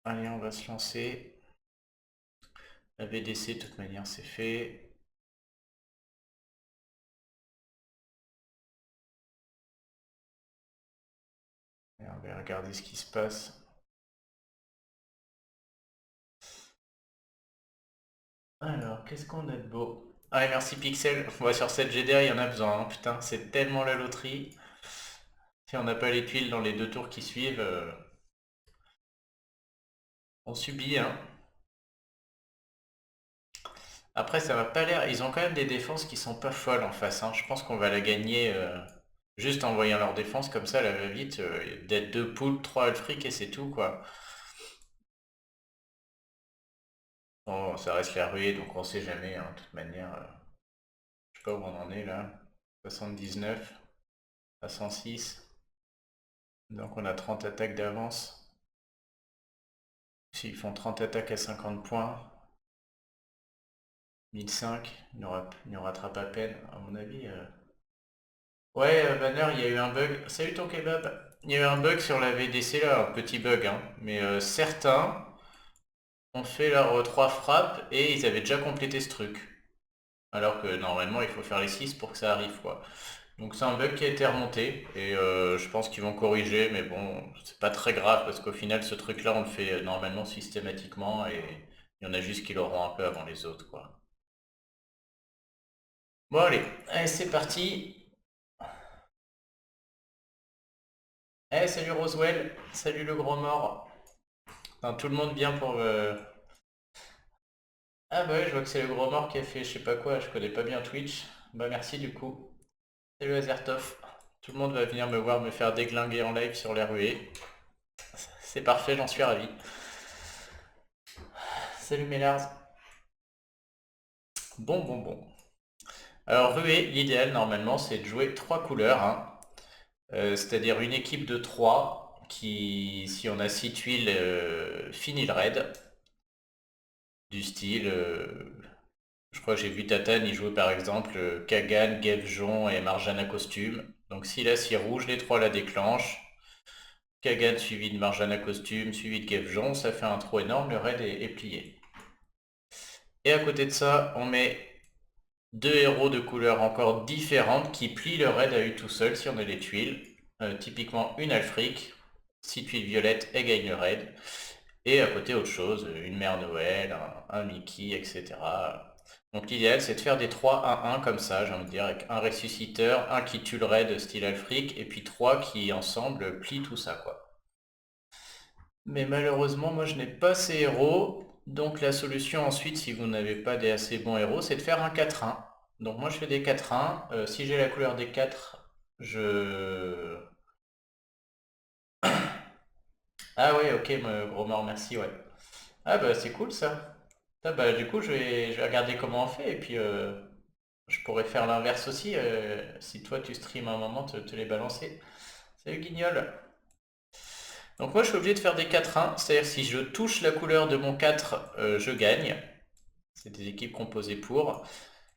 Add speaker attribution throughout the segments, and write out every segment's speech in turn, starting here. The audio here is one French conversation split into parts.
Speaker 1: Allez, on va se lancer. La VDC, de toute manière, c'est fait. Et on va regarder ce qui se passe. Alors, qu'est-ce qu'on a de beau? Ah, et merci Pixel. On va sur cette GDA, il y en a besoin, hein. Putain, c'est tellement la loterie. Si on n'a pas les tuiles dans les 2 tours qui suivent, on subit, hein. Après, ça va pas l'air. Ils ont quand même des défenses qui sont pas folles en face, hein. Je pense qu'on va la gagner juste en voyant leur défense comme ça, la va-vite. D'être 2 poules, 3 Alfric et c'est tout, quoi. Bon, ça reste la ruée, donc on sait jamais, hein, de toute manière. Je sais pas où on en est là. 79 à 106. Donc on a 30 attaques d'avance. S'ils font 30 attaques à 50 points, 1005, ils nous rattrapent à peine, à mon avis. Ouais, Banner, il y a eu un bug. Salut ton kebab. Il y a eu un bug sur la VDC là, un petit bug, hein. Mais certains ont fait leurs 3 frappes et ils avaient déjà complété ce truc. Alors que normalement il faut faire les 6 pour que ça arrive, quoi. Donc c'est un bug qui a été remonté et je pense qu'ils vont corriger, mais bon, c'est pas très grave parce qu'au final ce truc-là on le fait normalement systématiquement et il y en a juste qui l'auront un peu avant les autres, quoi. Bon allez, c'est parti. Salut Roswell, salut le gros mort. Enfin, tout le monde vient pour... Ah bah ouais, je vois que c'est le gros mort qui a fait je sais pas quoi, je connais pas bien Twitch. Bah merci du coup. Salut Azertov. Tout le monde va venir me voir me faire déglinguer en live sur les ruées. C'est parfait, j'en suis ravi. Salut Mélars. Bon. Alors ruée, l'idéal normalement c'est de jouer 3 couleurs, hein. C'est-à-dire une équipe de 3 qui, si on a 6 tuiles, finit le raid. Du style, je crois que j'ai vu Tatane, il jouait par exemple Kagan, Gevjon et Marjana costume. Donc s'il a 6 rouges, les 3 la déclenchent. Kagan suivi de Marjana costume, suivi de Gevjon, ça fait un trou énorme, le raid est plié. Et à côté de ça, on met 2 héros de couleurs encore différentes qui plient le raid à eux tout seul si on a les tuiles. Typiquement une Alfric, 6 tuiles violettes, elle gagne le raid. Et à côté autre chose, une Mère Noël, un Mickey, etc. Donc l'idéal c'est de faire des 3 1 1 comme ça, j'ai envie de dire, avec un ressusciteur, un qui tue le raid style Alfric, et puis 3 qui ensemble plient tout ça, quoi. Mais malheureusement, moi je n'ai pas ces héros. Donc la solution ensuite, si vous n'avez pas des assez bons héros, c'est de faire un 4-1. Donc moi je fais des 4-1. Si j'ai la couleur des 4, je... Ah ouais, ok, gros mort, merci, ouais. Ah bah c'est cool ça. Ah bah du coup je vais regarder comment on fait et puis je pourrais faire l'inverse aussi si toi tu stream un moment te les balancer. Salut Guignol. Donc moi je suis obligé de faire des 4-1, c'est-à-dire si je touche la couleur de mon 4, je gagne. C'est des équipes composées pour.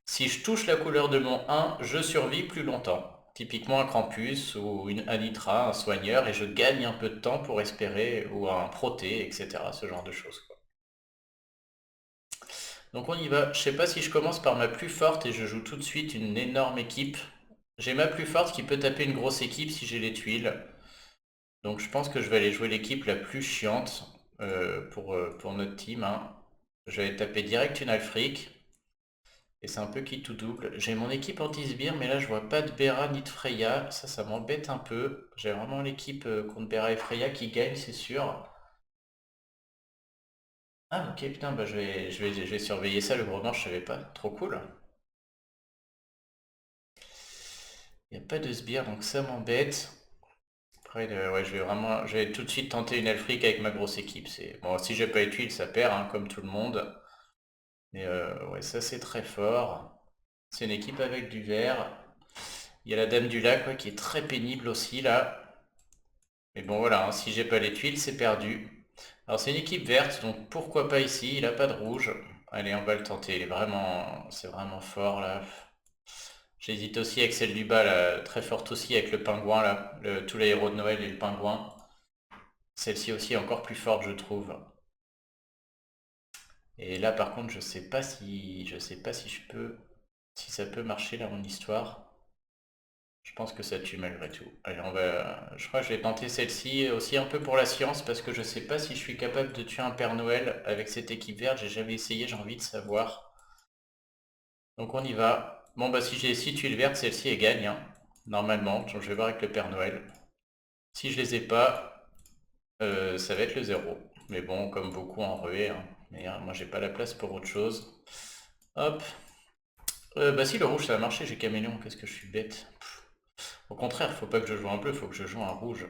Speaker 1: Si je touche la couleur de mon 1, je survis plus longtemps. Typiquement un Krampus ou une Anitra, un soigneur, et je gagne un peu de temps pour espérer, ou un Proté, etc. Ce genre de choses, quoi. Donc on y va. Je sais pas si je commence par ma plus forte et je joue tout de suite une énorme équipe. J'ai ma plus forte qui peut taper une grosse équipe si j'ai les tuiles. Donc je pense que je vais aller jouer l'équipe la plus chiante pour notre team, hein. Je vais taper direct une Alfric. Et c'est un peu qui tout double. J'ai mon équipe anti-sbire, mais là je vois pas de Bera ni de Freya. Ça m'embête un peu. J'ai vraiment l'équipe contre Bera et Freya qui gagne, c'est sûr. Ah ok, putain, bah je vais surveiller ça, le gros mort, je savais pas. Trop cool. Il n'y a pas de sbire, donc ça m'embête. Après, ouais, je vais tout de suite tenter une Elfric avec ma grosse équipe. Bon, si j'ai pas les tuiles, ça perd, hein, comme tout le monde. Mais ouais, ça c'est très fort. C'est une équipe avec du vert. Il y a la Dame du Lac, ouais, qui est très pénible aussi là. Mais bon voilà, hein, si j'ai pas les tuiles, c'est perdu. Alors c'est une équipe verte, donc pourquoi pas ici, il a pas de rouge. Allez, on va le tenter, c'est vraiment fort là. J'hésite aussi avec celle du bas là, très forte aussi avec le pingouin là, tous les héros de Noël et le pingouin. Celle-ci aussi est encore plus forte je trouve. Et là par contre je sais pas si si ça peut marcher là mon histoire. Je pense que ça tue malgré tout. Allez, je crois que je vais tenter celle-ci aussi un peu pour la science parce que je sais pas si je suis capable de tuer un Père Noël avec cette équipe verte. J'ai jamais essayé, j'ai envie de savoir. Donc on y va. Bon bah si j'ai 6 tuiles vertes, celle-ci elle gagne, hein. Normalement. Donc, je vais voir avec le Père Noël. Si je les ai pas, ça va être le 0. Mais bon, comme beaucoup en ruée, hein. Mais moi j'ai pas la place pour autre chose. Hop. Bah si le rouge ça a marché, j'ai caméléon, qu'est-ce que je suis bête. Au contraire, faut pas que je joue un bleu, faut que je joue un rouge.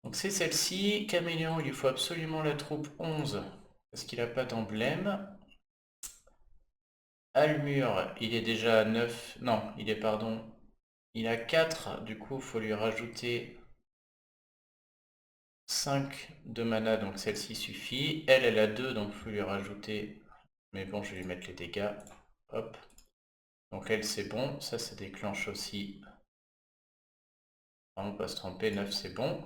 Speaker 1: Donc c'est celle-ci. Caméléon, il lui faut absolument la troupe 11 parce qu'il n'a pas d'emblème. Almur, il est déjà à 9. Non, il est, pardon, il a 4. Du coup, il faut lui rajouter 5 de mana, donc celle-ci suffit. Elle a 2, donc il faut lui rajouter... Mais bon, je vais lui mettre les dégâts. Hop. Donc elle, c'est bon. Ça déclenche aussi. On va pas se tromper, 9, c'est bon.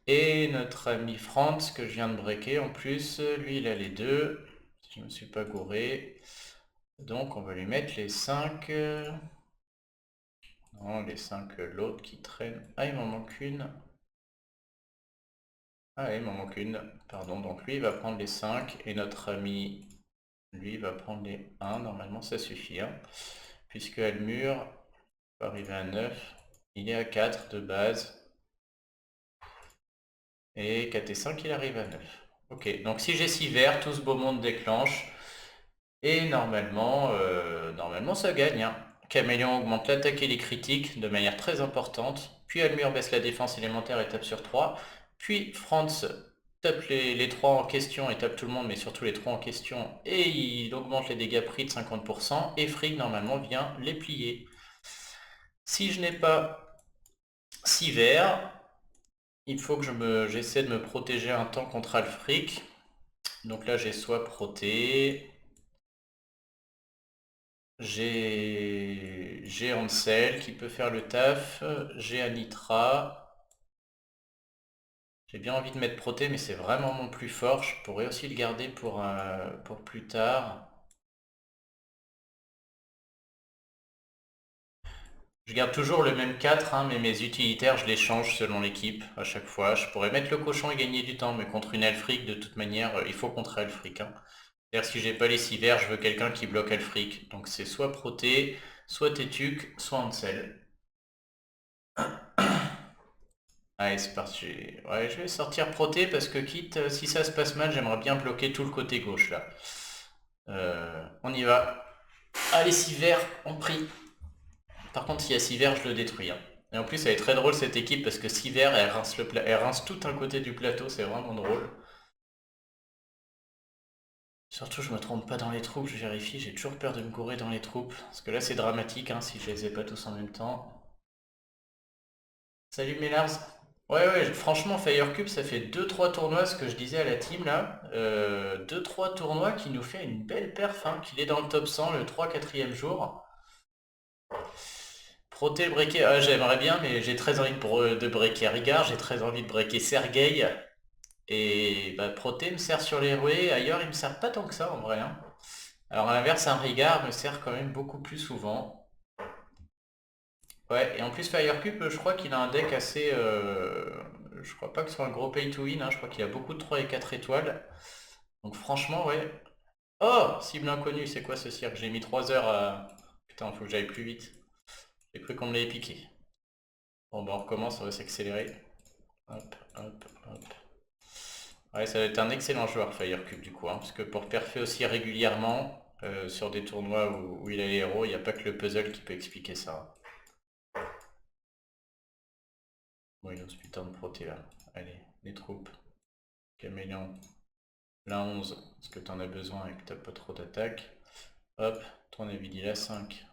Speaker 1: Et notre ami Franz, que je viens de breaker en plus, lui il a les 2, si je ne me suis pas gouré. Donc on va lui mettre les 5. Non, les 5, l'autre qui traîne. Ah, il m'en manque une. Ah, il m'en manque une. Pardon, donc lui il va prendre les 5 et notre ami, lui, va prendre les 1. Normalement ça suffit, hein. Puisque Almur va arriver à 9. Il est à 4 de base. Et 4 et 5, il arrive à 9. Ok, donc si j'ai 6 verts, tout ce beau monde déclenche. Et normalement ça gagne, hein. Caméléon augmente l'attaque et les critiques de manière très importante. Puis Almur baisse la défense élémentaire et tape sur 3. Puis Franz tape les 3 en question et tape tout le monde, mais surtout les 3 en question. Et il augmente les dégâts pris de 50%. Et Frigg normalement vient les plier. Si je n'ai pas 6 verts, il faut que j'essaie de me protéger un temps contre Alfric. Donc là j'ai soit proté, j'ai Ansel qui peut faire le taf, j'ai Anitra. J'ai bien envie de mettre proté, mais c'est vraiment mon plus fort. Je pourrais aussi le garder pour plus tard. Je garde toujours le même 4, hein, mais mes utilitaires, je les change selon l'équipe à chaque fois. Je pourrais mettre le cochon et gagner du temps, mais contre une Elfric, de toute manière, il faut contrer Elfric, hein. C'est-à-dire si j'ai pas les 6 verts, je veux quelqu'un qui bloque Elfric. Donc c'est soit proté, soit Tétuc, soit Ansel. Allez, c'est parti. Ouais, je vais sortir proté parce que quitte, si ça se passe mal, j'aimerais bien bloquer tout le côté gauche là. On y va. Allez, 6 verts, on prie. Par contre, s'il y a 6 verts, je le détruis, hein. Et en plus, elle est très drôle cette équipe parce que 6 verts, elle rince tout un côté du plateau, c'est vraiment drôle. Surtout, je me trompe pas dans les troupes, je vérifie, j'ai toujours peur de me gourer dans les troupes. Parce que là, c'est dramatique, hein, si je les ai pas tous en même temps. Salut Mélars. Ouais, ouais, franchement, Firecube, ça fait 2-3 tournois, ce que je disais à la team là. 2-3 tournois qui nous fait une belle perf, hein, qu'il est dans le top 100 le 3-4e jour. Proté breaker, ah, j'aimerais bien, mais j'ai très envie de breaker Rigard, j'ai très envie de breaker Sergei. Et bah, Proté me sert sur les rouées, ailleurs il me sert pas tant que ça en vrai, hein. Alors à l'inverse, un Rigard me sert quand même beaucoup plus souvent. Ouais, et en plus Firecube, je crois qu'il a un deck assez... je crois pas que ce soit un gros pay to win, hein, je crois qu'il a beaucoup de 3 et 4 étoiles. Donc franchement, ouais. Oh! Cible inconnue, c'est quoi ce cirque? J'ai mis 3 heures à... Putain, faut que j'aille plus vite. J'ai cru qu'on me l'avait piqué. Bon bah on recommence, on va s'accélérer. Hop, hop, hop. Ouais, ça va être un excellent joueur Firecube du coup, hein, parce que pour perfer aussi régulièrement sur des tournois où il a les héros, il n'y a pas que le puzzle qui peut expliquer ça. Bon, il ose putain de proté là. Allez, les troupes. Caméléon. La 11, parce que t'en as besoin et que t'as pas trop d'attaque. Hop, ton avis il a 5.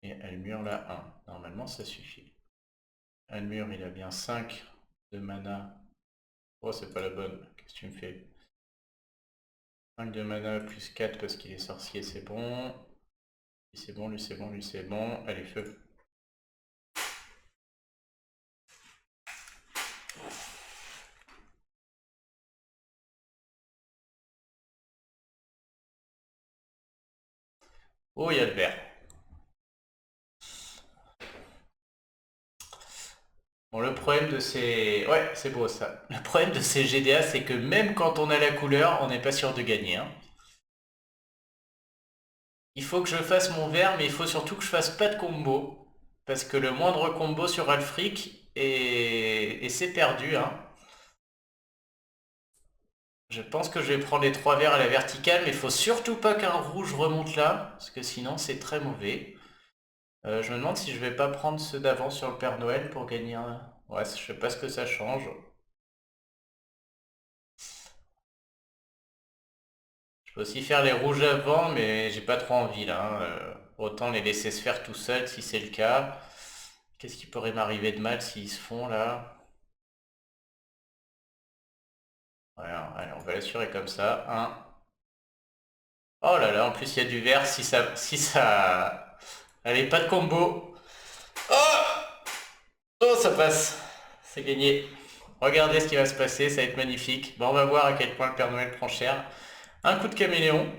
Speaker 1: Et Almur là 1. Normalement ça suffit. Almur il a bien 5 de mana. Oh c'est pas la bonne. Qu'est-ce que tu me fais? 5 de mana plus 4 parce qu'il est sorcier, c'est bon. Lui c'est bon, lui c'est bon, lui c'est bon. Allez, feu. Oh, il y a le vert. Bon, le problème de ces... Ouais, c'est beau ça. Le problème de ces GDA, c'est que même quand on a la couleur, on n'est pas sûr de gagner, hein. Il faut que je fasse mon vert, mais il faut surtout que je fasse pas de combo. Parce que le moindre combo sur Alfric, et c'est perdu, hein. Je pense que je vais prendre les trois verts à la verticale, mais il faut surtout pas qu'un rouge remonte là, parce que sinon c'est très mauvais. Je me demande si je vais pas prendre ceux d'avant sur le Père Noël pour gagner un... Ouais, je sais pas ce que ça change. Je peux aussi faire les rouges avant, mais j'ai pas trop envie là, hein. Autant les laisser se faire tout seuls si c'est le cas. Qu'est-ce qui pourrait m'arriver de mal s'ils se font là? Voilà, allez, on va l'assurer comme ça. Un. Oh là là, en plus il y a du vert si ça... Si ça... Allez, pas de combo. Oh, oh, ça passe. C'est gagné. Regardez ce qui va se passer, ça va être magnifique. Bon, on va voir à quel point le Père Noël prend cher. Un coup de caméléon.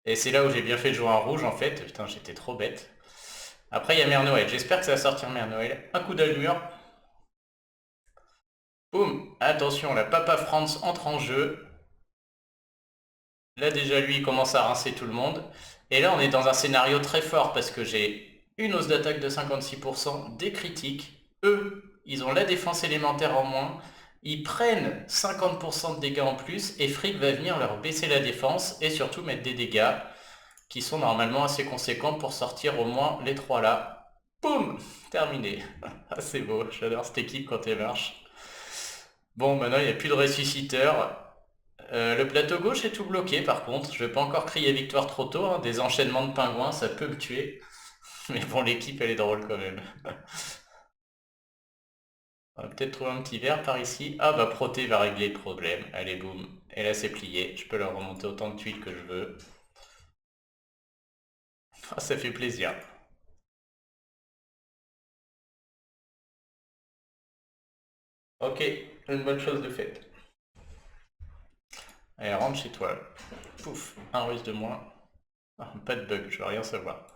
Speaker 1: Et c'est là où j'ai bien fait de jouer en rouge en fait. Putain, j'étais trop bête. Après, il y a Mère Noël. J'espère que ça va sortir Mère Noël. Un coup d'allure. Boum. Attention, la Papa France entre en jeu. Là, déjà, lui, il commence à rincer tout le monde. Et là, on est dans un scénario très fort parce que j'ai une hausse d'attaque de 56%, des critiques. Eux, ils ont la défense élémentaire en moins. Ils prennent 50% de dégâts en plus et Frick va venir leur baisser la défense et surtout mettre des dégâts qui sont normalement assez conséquents pour sortir au moins les trois là. Boum, terminé. Ah, c'est beau, j'adore cette équipe quand elle marche. Bon, maintenant il n'y a plus de ressusciteurs. Le plateau gauche est tout bloqué par contre. Je vais pas encore crier victoire trop tôt, hein. Des enchaînements de pingouins, ça peut me tuer. Mais bon, l'équipe elle est drôle quand même. On va peut-être trouver un petit verre par ici. Ah bah Proté va régler le problème. Allez boum. Et là c'est plié. Je peux leur remonter autant de tuiles que je veux. Ah, ça fait plaisir. Ok, une bonne chose de faite. Allez, rentre chez toi. Pouf, un russe de moins. Ah, pas de bug, je veux rien savoir.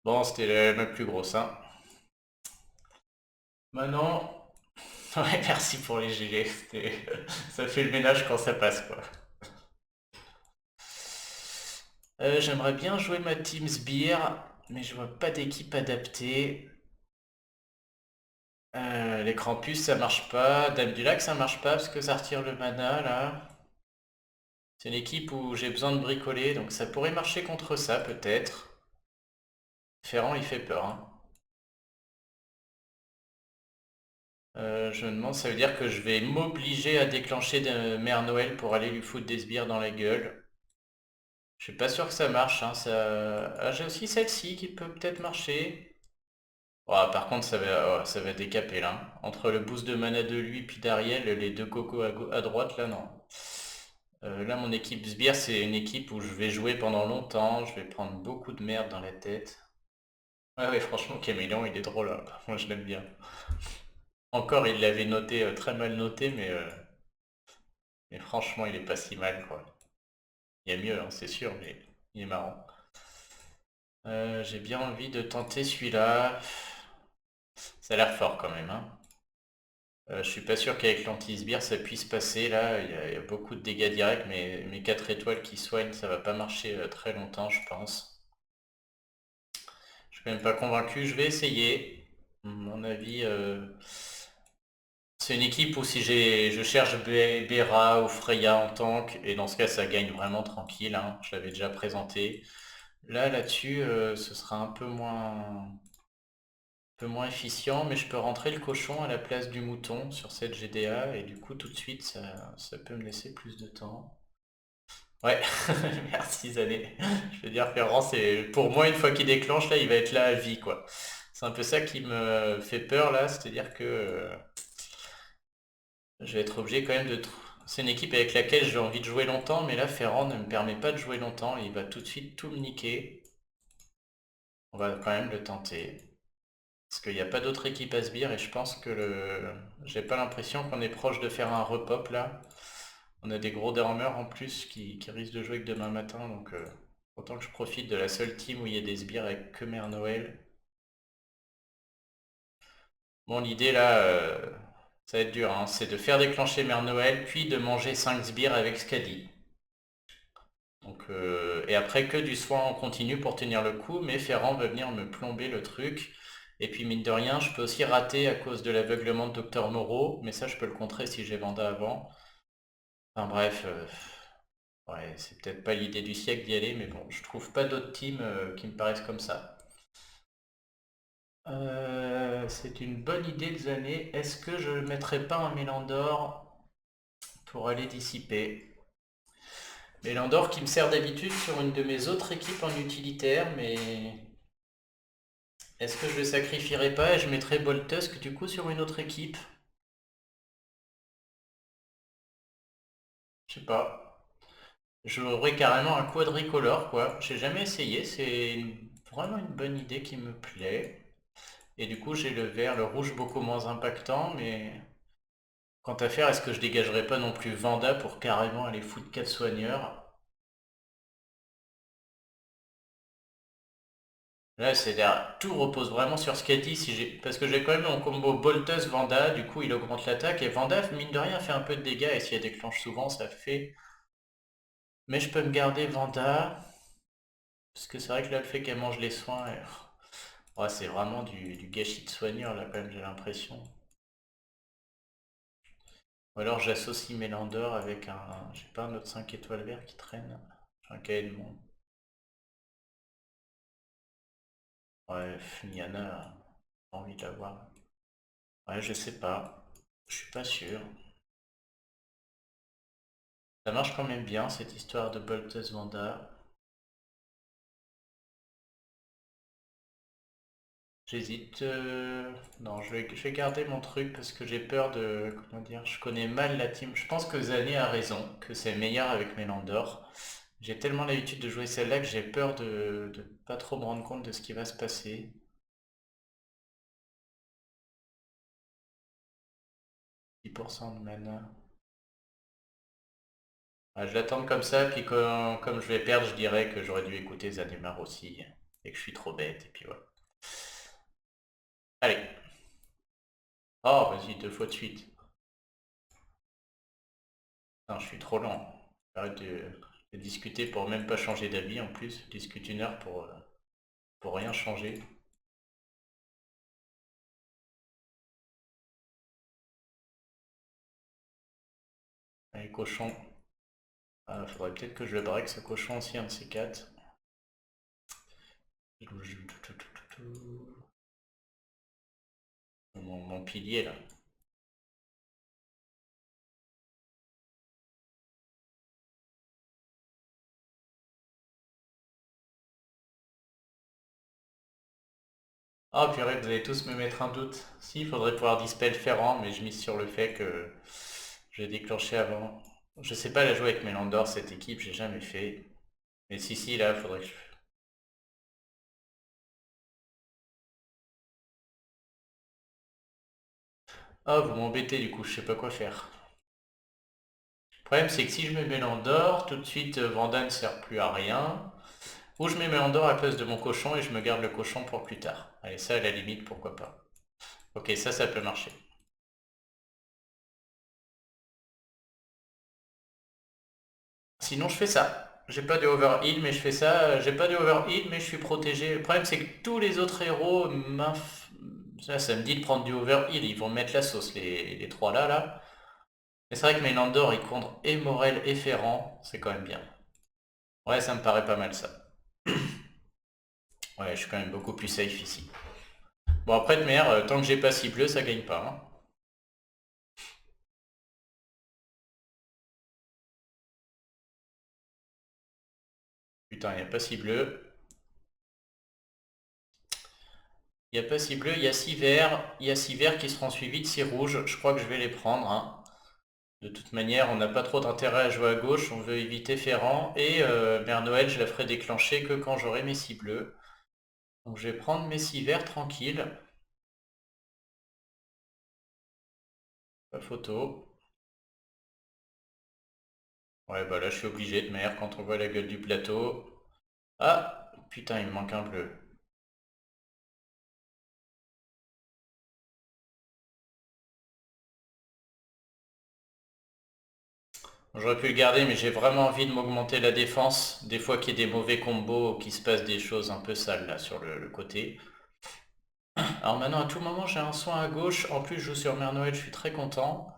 Speaker 1: Bon, c'était la plus grosse, hein. Maintenant, ouais, merci pour les gilets. Ça fait le ménage quand ça passe, quoi. J'aimerais bien jouer ma Team Sbire, mais je vois pas d'équipe adaptée. L'écran puce, ça marche pas. Dame du lac, ça marche pas parce que ça retire le mana, là. C'est une équipe où j'ai besoin de bricoler, donc ça pourrait marcher contre ça, peut-être. Ferrand, il fait peur, hein. Je me demande, ça veut dire que je vais m'obliger à déclencher de Mère Noël pour aller lui foutre des sbires dans la gueule. Je suis pas sûr que ça marche, hein, ça... Ah, j'ai aussi celle-ci qui peut peut-être marcher. Oh, par contre, ça va décaper là, hein. Entre le boost de mana de lui puis d'Ariel, les deux cocos à droite, là, non. Là, mon équipe sbire, c'est une équipe où je vais jouer pendant longtemps. Je vais prendre beaucoup de merde dans la tête. Ouais, ouais, franchement, Caméléon, il est drôle, hein. Moi, je l'aime bien. Encore, il l'avait noté, très mal noté, mais franchement, il est pas si mal, quoi. Il y a mieux, hein, c'est sûr, mais il est marrant. J'ai bien envie de tenter celui-là. Ça a l'air fort quand même, hein. Je suis pas sûr qu'avec l'anti-sbire ça puisse passer là. Il y a beaucoup de dégâts directs, mais mes 4 étoiles qui soignent, ça va pas marcher très longtemps, je pense. Je suis quand même pas convaincu. Je vais essayer. À mon avis, c'est une équipe où si je cherche Bera ou Freya en tank, et dans ce cas ça gagne vraiment tranquille, hein. Je l'avais déjà présenté. Là-dessus, ce sera un peu moins efficient, mais je peux rentrer le cochon à la place du mouton sur cette GDA, et du coup tout de suite ça peut me laisser plus de temps. Ouais, merci Zané. Je veux dire, Ferrand, c'est pour moi une fois qu'il déclenche là, il va être là à vie quoi. C'est un peu ça qui me fait peur là, c'est-à-dire que je vais être obligé quand même de... C'est une équipe avec laquelle j'ai envie de jouer longtemps, mais là Ferrand ne me permet pas de jouer longtemps, il va tout de suite tout me niquer. On va quand même le tenter. Parce qu'il n'y a pas d'autre équipe à sbire et je pense que j'ai pas l'impression qu'on est proche de faire un repop là. On a des gros dormeurs en plus qui risquent de jouer que demain matin, donc autant que je profite de la seule team où il y a des sbires avec que Mère Noël. Bon, l'idée là, ça va être dur, hein, c'est de faire déclencher Mère Noël, puis de manger 5 sbires avec Skadi. Donc, et après que du soin en continu pour tenir le coup, mais Ferrand va venir me plomber le truc. Et puis mine de rien, je peux aussi rater à cause de l'aveuglement de Docteur Moreau, mais ça je peux le contrer si j'ai Vanda avant. Enfin bref, ouais, c'est peut-être pas l'idée du siècle d'y aller, mais bon, je trouve pas d'autres teams qui me paraissent comme ça. C'est une bonne idée de années. Est-ce que je ne mettrais pas un Mélandor pour aller dissiper? Mélandor qui me sert d'habitude sur une de mes autres équipes en utilitaire, mais est-ce que je le sacrifierais pas et je mettrais Boltusk du coup sur une autre équipe? Je sais pas. J'aurais carrément un quadricolore quoi. J'ai jamais essayé, vraiment une bonne idée qui me plaît. Et du coup j'ai le vert, le rouge beaucoup moins impactant, mais quant à faire, est-ce que je dégagerais pas non plus Vanda pour carrément aller foutre 4 soigneurs? Là, tout repose vraiment sur Skadi parce que j'ai quand même mon combo Boltus Vanda, du coup il augmente l'attaque et Vanda, mine de rien, fait un peu de dégâts et si elle déclenche souvent, ça fait. Mais je peux me garder Vanda, parce que c'est vrai que là, le fait qu'elle mange les soins, ouais, c'est vraiment du gâchis de soigneur là quand même, j'ai l'impression. Ou alors j'associe Mélandor avec j'ai pas un autre 5 étoiles vert qui traîne. J'ai un Kaedmon. Ouais, Niana, j'ai envie de l'avoir. Ouais, je sais pas. Je suis pas sûr. Ça marche quand même bien cette histoire de Boltus Vanda. J'hésite. Non, je vais garder mon truc parce que j'ai peur de. Comment dire? Je connais mal la team. Je pense que Zané a raison, que c'est meilleur avec Mélandor. J'ai tellement l'habitude de jouer celle-là que j'ai peur de pas trop me rendre compte de ce qui va se passer. 10% de mana. Ah, je l'attends comme ça, puis comme je vais perdre, je dirais que j'aurais dû écouter Zanimar aussi, et que je suis trop bête, et puis voilà. Allez. Oh, vas-y, 2 fois de suite. Non, je suis trop lent. Arrête de discuter pour même pas changer d'avis en plus. Je discute 1 heure pour rien changer. Allez, cochon. Ah, faudrait peut-être que je le break ce cochon aussi, un de ces 4. Mon pilier là. Ah purée, vous allez tous me mettre un doute. Si, il faudrait pouvoir dispel Ferrand, mais je mise sur le fait que je l'ai déclenché avant. Je sais pas la jouer avec Mélandor, cette équipe, j'ai jamais fait. Mais si, là, faudrait que je. Ah, vous m'embêtez du coup, je sais pas quoi faire. Le problème, c'est que si je me mets Mélandor, tout de suite, Vanda ne sert plus à rien. Ou je mets Mélandor à la place de mon cochon et je me garde le cochon pour plus tard. Allez, ça, à la limite, pourquoi pas. Ok, ça peut marcher. Sinon, je fais ça. J'ai pas de overheal, mais je fais ça. J'ai pas de overheal, mais je suis protégé. Le problème, c'est que tous les autres héros ça me dit de prendre du overheal. Ils vont me mettre la sauce, les 3 là, là. Mais c'est vrai que Mélandor, il contre et Morel et Ferrand. C'est quand même bien. Ouais, ça me paraît pas mal, ça. Ouais, je suis quand même beaucoup plus safe ici. Bon, après, de mer, tant que j'ai pas si bleu, ça gagne pas, hein. Putain, il n'y a pas si bleu. Il n'y a pas si bleu, il y a 6 verts. Il y a 6 verts qui seront suivis de 6 rouges. Je crois que je vais les prendre, hein. De toute manière, on n'a pas trop d'intérêt à jouer à gauche. On veut éviter Ferrand. Et Mère Noël, je la ferai déclencher que quand j'aurai mes 6 bleus. Donc je vais prendre mes 6 verts tranquilles. Pas photo. Ouais, bah là, je suis obligé de mer quand on voit la gueule du plateau. Ah, putain, il me manque un bleu. J'aurais pu le garder, mais j'ai vraiment envie de m'augmenter la défense. Des fois qu'il y ait des mauvais combos ou qu'il se passe des choses un peu sales là sur le côté. Alors maintenant, à tout moment, j'ai un soin à gauche. En plus, je joue sur Mère Noël, je suis très content.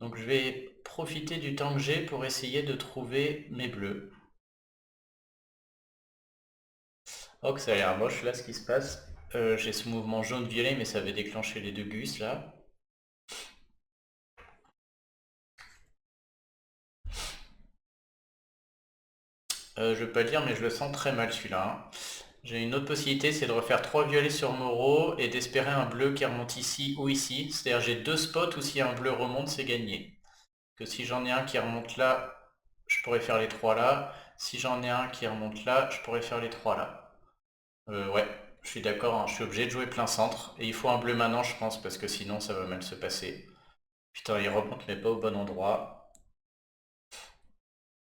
Speaker 1: Donc je vais profiter du temps que j'ai pour essayer de trouver mes bleus. Oh, que ça a l'air moche là ce qui se passe. J'ai ce mouvement jaune-violet, mais ça avait déclenché les deux gus là. Je vais pas le dire, mais je le sens très mal celui-là, hein. J'ai une autre possibilité, c'est de refaire 3 violets sur Moreau et d'espérer un bleu qui remonte ici ou ici. C'est-à-dire j'ai deux spots où si un bleu remonte, c'est gagné. Que si j'en ai un qui remonte là, je pourrais faire les trois là. Si j'en ai un qui remonte là, je pourrais faire les trois là. Ouais, je suis d'accord, hein, je suis obligé de jouer plein centre. Et il faut un bleu maintenant, je pense, parce que sinon ça va mal se passer. Putain, il remonte mais pas au bon endroit.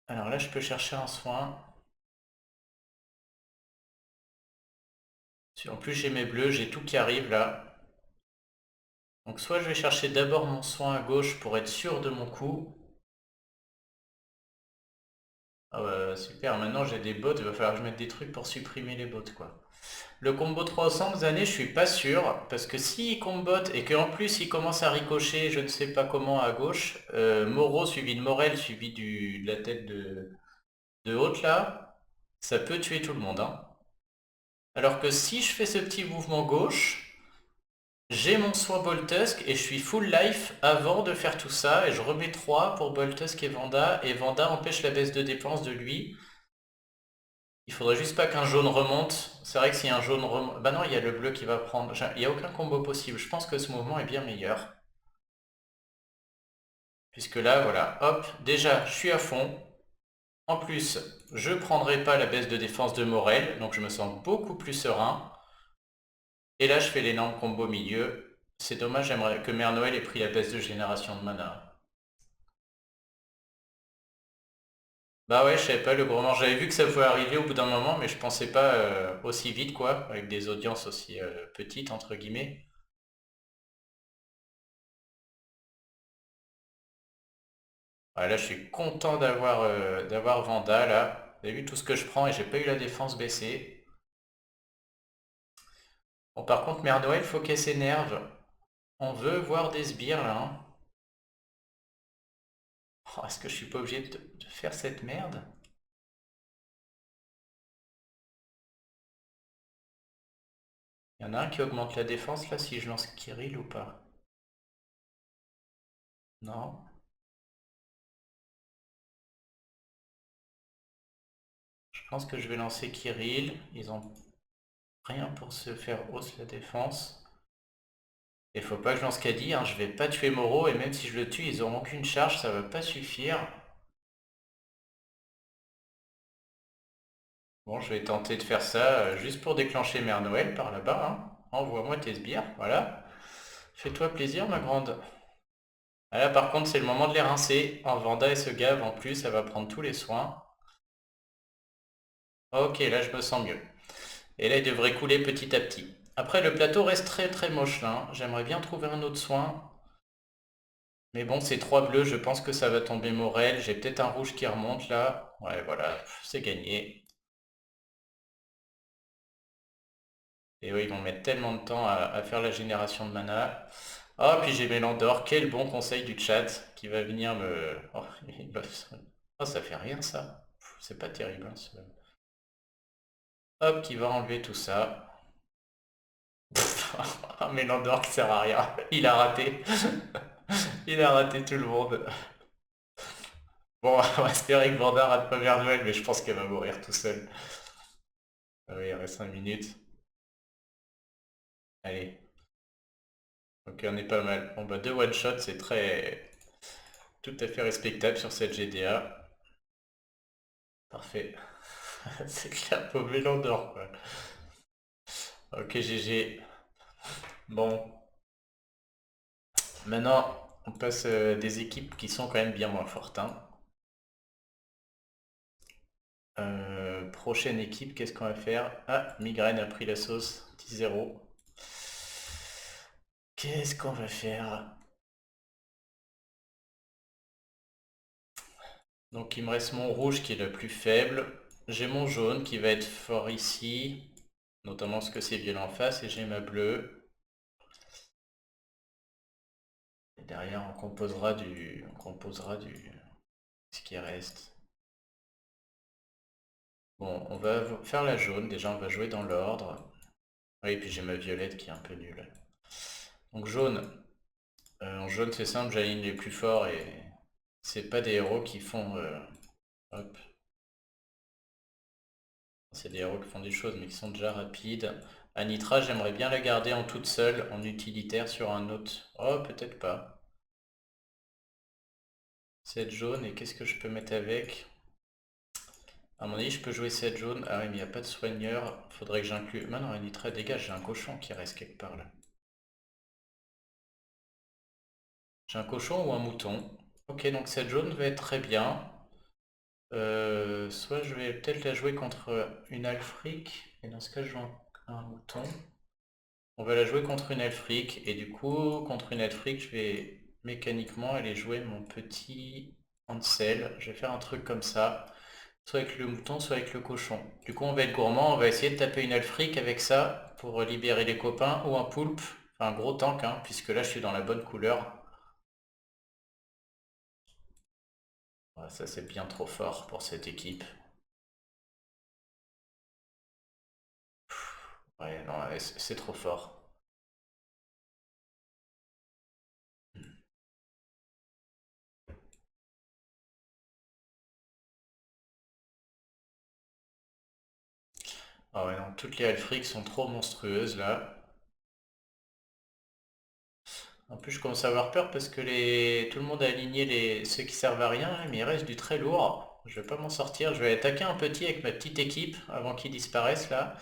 Speaker 1: Alors là, je peux chercher un soin. En plus, j'ai mes bleus, j'ai tout qui arrive là. Donc soit je vais chercher d'abord mon soin à gauche pour être sûr de mon coup. Ah ouais, super, maintenant j'ai des bots, il va falloir que je mette des trucs pour supprimer les bots quoi. Le combo 300 de années, je suis pas sûr, parce que s'il combote et qu'en plus il commence à ricocher, je ne sais pas comment à gauche, Moreau suivi de Morel suivi de la tête de haute là, ça peut tuer tout le monde, hein. Alors que si je fais ce petit mouvement gauche, j'ai mon soin Boltusk et je suis full life avant de faire tout ça et je remets 3 pour Boltusk et Vanda empêche la baisse de dépense de lui. Il faudrait juste pas qu'un jaune remonte. C'est vrai que si un jaune remonte... Bah non, il y a le bleu qui va prendre. Il n'y a aucun combo possible. Je pense que ce mouvement est bien meilleur. Puisque là, voilà, hop, déjà, je suis à fond. En plus, je prendrai pas la baisse de défense de Morel, donc je me sens beaucoup plus serein. Et là, je fais l'énorme combo milieu. C'est dommage, j'aimerais que Mère Noël ait pris la baisse de génération de mana. Bah ouais, je savais pas le gros mort. J'avais vu que ça pouvait arriver au bout d'un moment, mais je pensais pas aussi vite, quoi, avec des audiences aussi petites, entre guillemets. Ouais, là, je suis content d'avoir Vanda, là. Vous avez vu tout ce que je prends et j'ai pas eu la défense baissée. Bon, par contre, Mère Noël, faut qu'elle s'énerve. On veut voir des sbires, là, hein. Oh, est-ce que je suis pas obligé de faire cette merde? Il y en a un qui augmente la défense, là, si je lance Kirill ou pas? Non. Je pense que je vais lancer Kirill. Ils ont rien pour se faire hausse la défense. Il faut pas que je lance Caddy, hein. Je vais pas tuer Moreau et même si je le tue, ils auront qu'une charge, ça va pas suffire. Bon, je vais tenter de faire ça juste pour déclencher Mère Noël par là-bas, hein. Envoie-moi tes sbires, voilà. Fais-toi plaisir, ma grande. Ah, là, par contre, c'est le moment de les rincer. En Vanda, elle se gave en plus, elle va prendre tous les soins. Ok, là, je me sens mieux. Et là, il devrait couler petit à petit. Après, le plateau reste très très moche là, hein. J'aimerais bien trouver un autre soin. Mais bon, c'est trois bleus, je pense que ça va tomber Morel. J'ai peut-être un rouge qui remonte là. Ouais, voilà, c'est gagné. Et eux, ils vont mettre tellement de temps à faire la génération de mana. Oh, puis j'ai Mélandor, quel bon conseil du chat qui va venir me... Oh, oh, ça fait rien ça. C'est pas terrible, hein, Hop, qui va enlever tout ça. Oh, Mélandor qui sert à rien. Il a raté. Il a raté tout le monde. Bon, on va espérer que Vanda rate pas Mère Noël, mais je pense qu'elle va mourir tout seul. Ah oui, il reste 5 minutes. Allez. Ok, on est pas mal. Bon bah deux one-shot, c'est très... tout à fait respectable sur cette GDA. Parfait. C'est clair, pauvre Mélandor, quoi. Ok, GG. Bon, maintenant, on passe des équipes qui sont quand même bien moins fortes, hein. Prochaine équipe, qu'est-ce qu'on va faire? Ah, Migraine a pris la sauce, 10-0. Qu'est-ce qu'on va faire? Donc il me reste mon rouge qui est le plus faible. J'ai mon jaune qui va être fort ici, notamment parce que c'est violent en face, et j'ai ma bleue. Et derrière on composera du ce qui reste. Bon, on va faire la jaune, déjà on va jouer dans l'ordre. Oui, et puis j'ai ma violette qui est un peu nulle. Donc jaune. En jaune c'est simple, j'aligne les plus forts et c'est pas des héros qui font... hop. C'est des héros qui font des choses mais qui sont déjà rapides. Anitra, j'aimerais bien la garder en toute seule, en utilitaire sur un autre. Oh, peut-être pas. Cette jaune, et qu'est-ce que je peux mettre avec? À mon avis, je peux jouer cette jaune. Ah oui, mais il n'y a pas de soigneur. Faudrait que j'inclue... Maintenant, Anitra, dégage, j'ai un cochon qui reste quelque part là. J'ai un cochon ou un mouton. Ok, donc cette jaune va être très bien. Soit je vais peut-être la jouer contre une Alfric, et dans ce cas je joue un mouton. On va la jouer contre une Alfric, et du coup, contre une Alfric, je vais mécaniquement aller jouer mon petit Ansel. Je vais faire un truc comme ça, soit avec le mouton, soit avec le cochon. Du coup, on va être gourmand, on va essayer de taper une Alfric avec ça, pour libérer les copains, ou un poulpe, enfin un gros tank, hein, puisque là je suis dans la bonne couleur. Ouais, ça c'est bien trop fort pour cette équipe. Ouais, non, ouais, c'est trop fort. Ah ouais, non, toutes les Alfric sont trop monstrueuses là. En plus, je commence à avoir peur parce que tout le monde a aligné ceux qui servent à rien, hein, mais il reste du très lourd. Je vais pas m'en sortir. Je vais attaquer un petit avec ma petite équipe avant qu'il disparaisse là.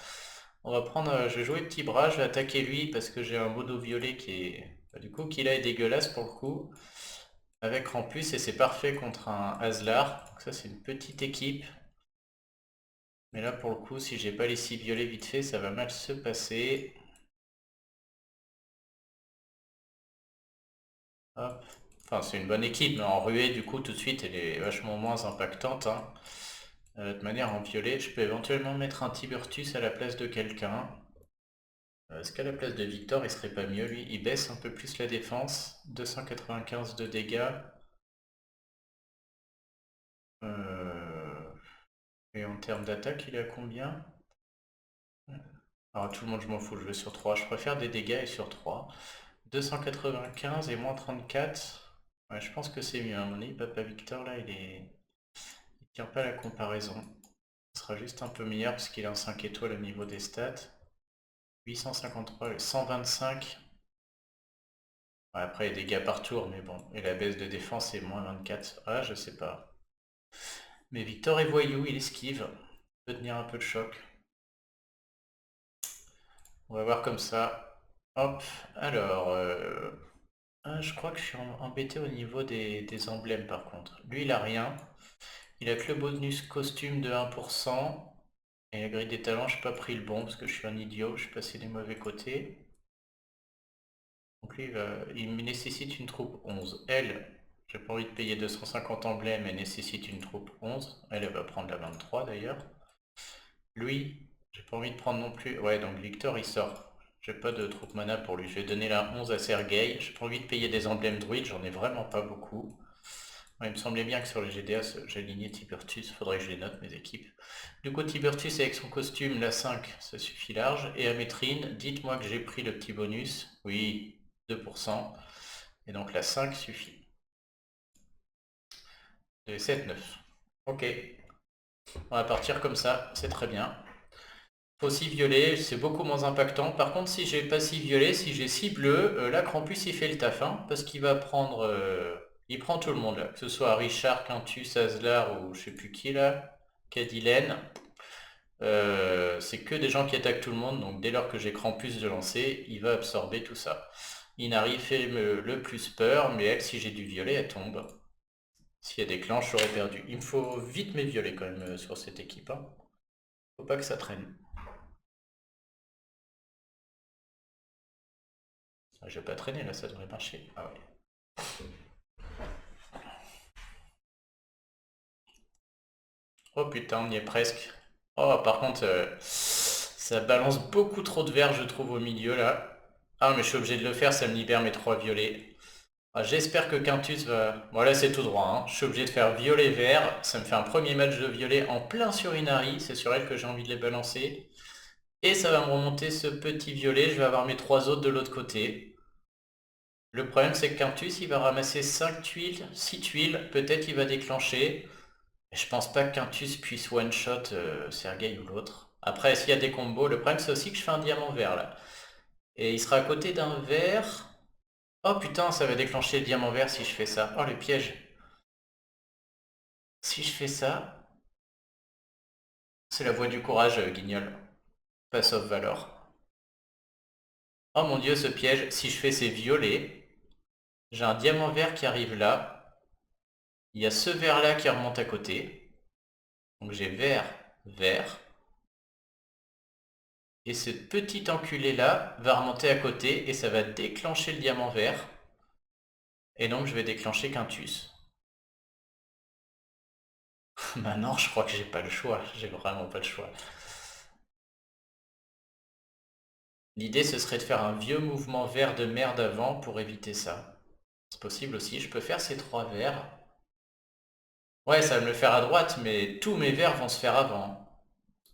Speaker 1: On va prendre, je vais jouer petit bras, je vais attaquer lui parce que j'ai un modo violet qui est, bah, du coup, qui là est dégueulasse pour le coup. Avec Rampus et c'est parfait contre un Aslar. Donc ça, c'est une petite équipe. Mais là, pour le coup, si j'ai pas les 6 violets vite fait, ça va mal se passer. Hop. Enfin, c'est une bonne équipe, mais en ruée, du coup, tout de suite, elle est vachement moins impactante, hein. De toute manière, en violet, je peux éventuellement mettre un Tiburtus à la place de quelqu'un. Est-ce qu'à la place de Victor, il serait pas mieux, lui? Il baisse un peu plus la défense. 295 de dégâts. Euh, Et en termes d'attaque, il est à combien? Alors, tout le monde, je m'en fous, je vais sur 3. Je préfère des dégâts et sur 3. 295 et moins 34. Ouais, je pense que c'est mieux. À mon avis, Papa Victor, là, il tient pas la comparaison. Ce sera juste un peu meilleur parce qu'il a un 5 étoiles au niveau des stats. 853 et 125. Ouais, après, il y a des dégâts par tour, mais bon. Et la baisse de défense est moins 24. Ah, je sais pas. Mais Victor est voyou, il esquive. Il peut tenir un peu de choc. On va voir comme ça. Hop, alors... ah, je crois que je suis embêté au niveau des emblèmes par contre. Lui, il a rien. Il a que le bonus costume de 1%. Et la grille des talents, je n'ai pas pris le bon parce que je suis un idiot, je suis passé du mauvais côté. Donc lui, il me nécessite une troupe 11. Elle, j'ai pas envie de payer 250 emblèmes, elle nécessite une troupe 11. Elle va prendre la 23 d'ailleurs. Lui, j'ai pas envie de prendre non plus... Ouais, donc Victor, il sort. J'ai pas de troupe mana pour lui. Je vais donner la 11 à Sergei. J'ai pas envie de payer des emblèmes druides, j'en ai vraiment pas beaucoup. Ouais, il me semblait bien que sur les GDA, j'ai aligné Tiburtus. Faudrait que je les note, mes équipes. Du coup, Tiburtus avec son costume, la 5, ça suffit large. Et Amétrine, dites-moi que j'ai pris le petit bonus. Oui, 2%. Et donc la 5 suffit. 2, 7, 9. Ok. On va partir comme ça, c'est très bien. Faut 6 violets, c'est beaucoup moins impactant. Par contre, si j'ai pas 6 violets, si j'ai 6 bleus, là, Krampus, il fait le taf, hein, parce qu'il va prendre... il prend tout le monde, là. Que ce soit Richard, Quintus, Aslar ou je sais plus qui, là. Cadilène. C'est que des gens qui attaquent tout le monde, donc dès lors que j'ai Krampus de lancer, il va absorber tout ça. Inari fait le plus peur, mais elle, si j'ai du violet, elle tombe. S'il y a des clenches, j'aurais perdu. Il me faut vite mes violets quand même sur cette équipe. Hein. Faut pas que ça traîne. Ah, je vais pas traîner là, ça devrait marcher. Ah ouais. Oh putain, on y est presque. Oh, par contre, ça balance beaucoup trop de verre, je trouve, au milieu là. Ah, mais je suis obligé de le faire, ça me libère mes 3 violets. Ah, j'espère que Quintus va... Bon là c'est tout droit, hein. Je suis obligé de faire violet-vert. Ça me fait un premier match de violet en plein sur Inari. C'est sur elle que j'ai envie de les balancer. Et ça va me remonter ce petit violet. Je vais avoir mes 3 autres de l'autre côté. Le problème c'est que Quintus il va ramasser 5 tuiles, 6 tuiles. Peut-être il va déclencher. Et je pense pas que Quintus puisse one-shot Sergei ou l'autre. Après s'il y a des combos, le problème c'est aussi que je fais un diamant vert là. Et il sera à côté d'un vert. Oh putain, ça va déclencher le diamant vert si je fais ça. Oh le piège. Si je fais ça, c'est la voie du courage, Guignol. Pas sauf Valor. Oh mon dieu, ce piège. Si je fais ces violets, j'ai un diamant vert qui arrive là. Il y a ce vert là qui remonte à côté. Donc j'ai vert, vert. Et ce petit enculé là va remonter à côté et ça va déclencher le diamant vert. Et donc je vais déclencher Quintus. Maintenant, je crois que j'ai pas le choix. J'ai vraiment pas le choix. L'idée, ce serait de faire un vieux mouvement vert de merde avant pour éviter ça. C'est possible aussi. Je peux faire ces 3 verts. Ouais, ça va me le faire à droite, mais tous mes verts vont se faire avant.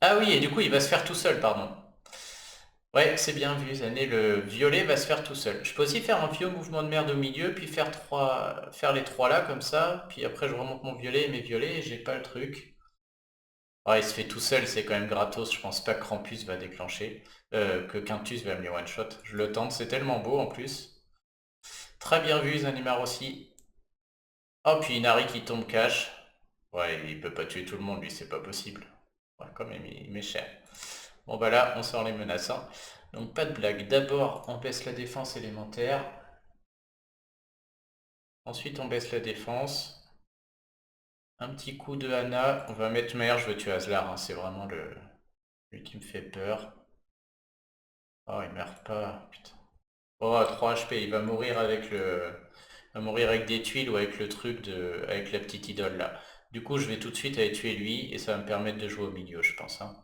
Speaker 1: Ah oui, et du coup, il va se faire tout seul, pardon. Ouais, c'est bien vu, Zané, le violet va se faire tout seul. Je peux aussi faire un vieux mouvement de merde au milieu, puis faire les 3 là, comme ça, puis après je remonte mon violet et mes violets, et j'ai pas le truc. Ouais, il se fait tout seul, c'est quand même gratos, je pense pas que Krampus va déclencher, que Quintus va me les one-shot. Je le tente, c'est tellement beau en plus. Très bien vu, Zanimar aussi. Oh, puis Inari qui tombe cash. Ouais, il peut pas tuer tout le monde, lui, c'est pas possible. Ouais, quand même, il met cher. Bon, bah là, on sort les menaces. Hein. Donc, pas de blague. D'abord, on baisse la défense élémentaire. Ensuite, on baisse la défense. Un petit coup de Hana. On va mettre mère, je veux tuer Aslar. Hein. C'est vraiment lui qui me fait peur. Oh, il meurt pas. Putain. Oh, 3 HP. Il va mourir avec il va mourir avec des tuiles ou avec le truc avec la petite idole là. Du coup, je vais tout de suite aller tuer lui et ça va me permettre de jouer au milieu, je pense. Hein.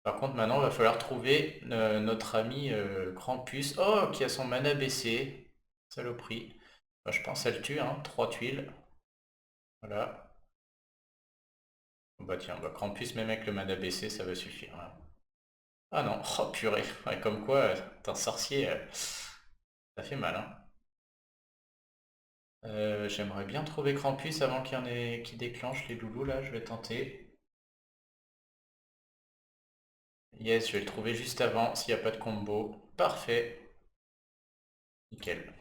Speaker 1: Par contre, maintenant, il va falloir trouver notre ami Krampus. Oh, qui a son mana baissé. Saloperie. Bah, je pense qu'elle tue, hein. 3 tuiles. Voilà. Bah tiens, bah, Krampus, même avec le mana baissé, ça va suffire. Hein. Ah non, oh purée. Ouais, comme quoi, t'es un sorcier. Ça fait mal, hein. J'aimerais bien trouver Krampus avant qu'il y en ait qui déclenche les loulous là, je vais tenter. Yes, je vais le trouver juste avant s'il n'y a pas de combo. Parfait. Nickel.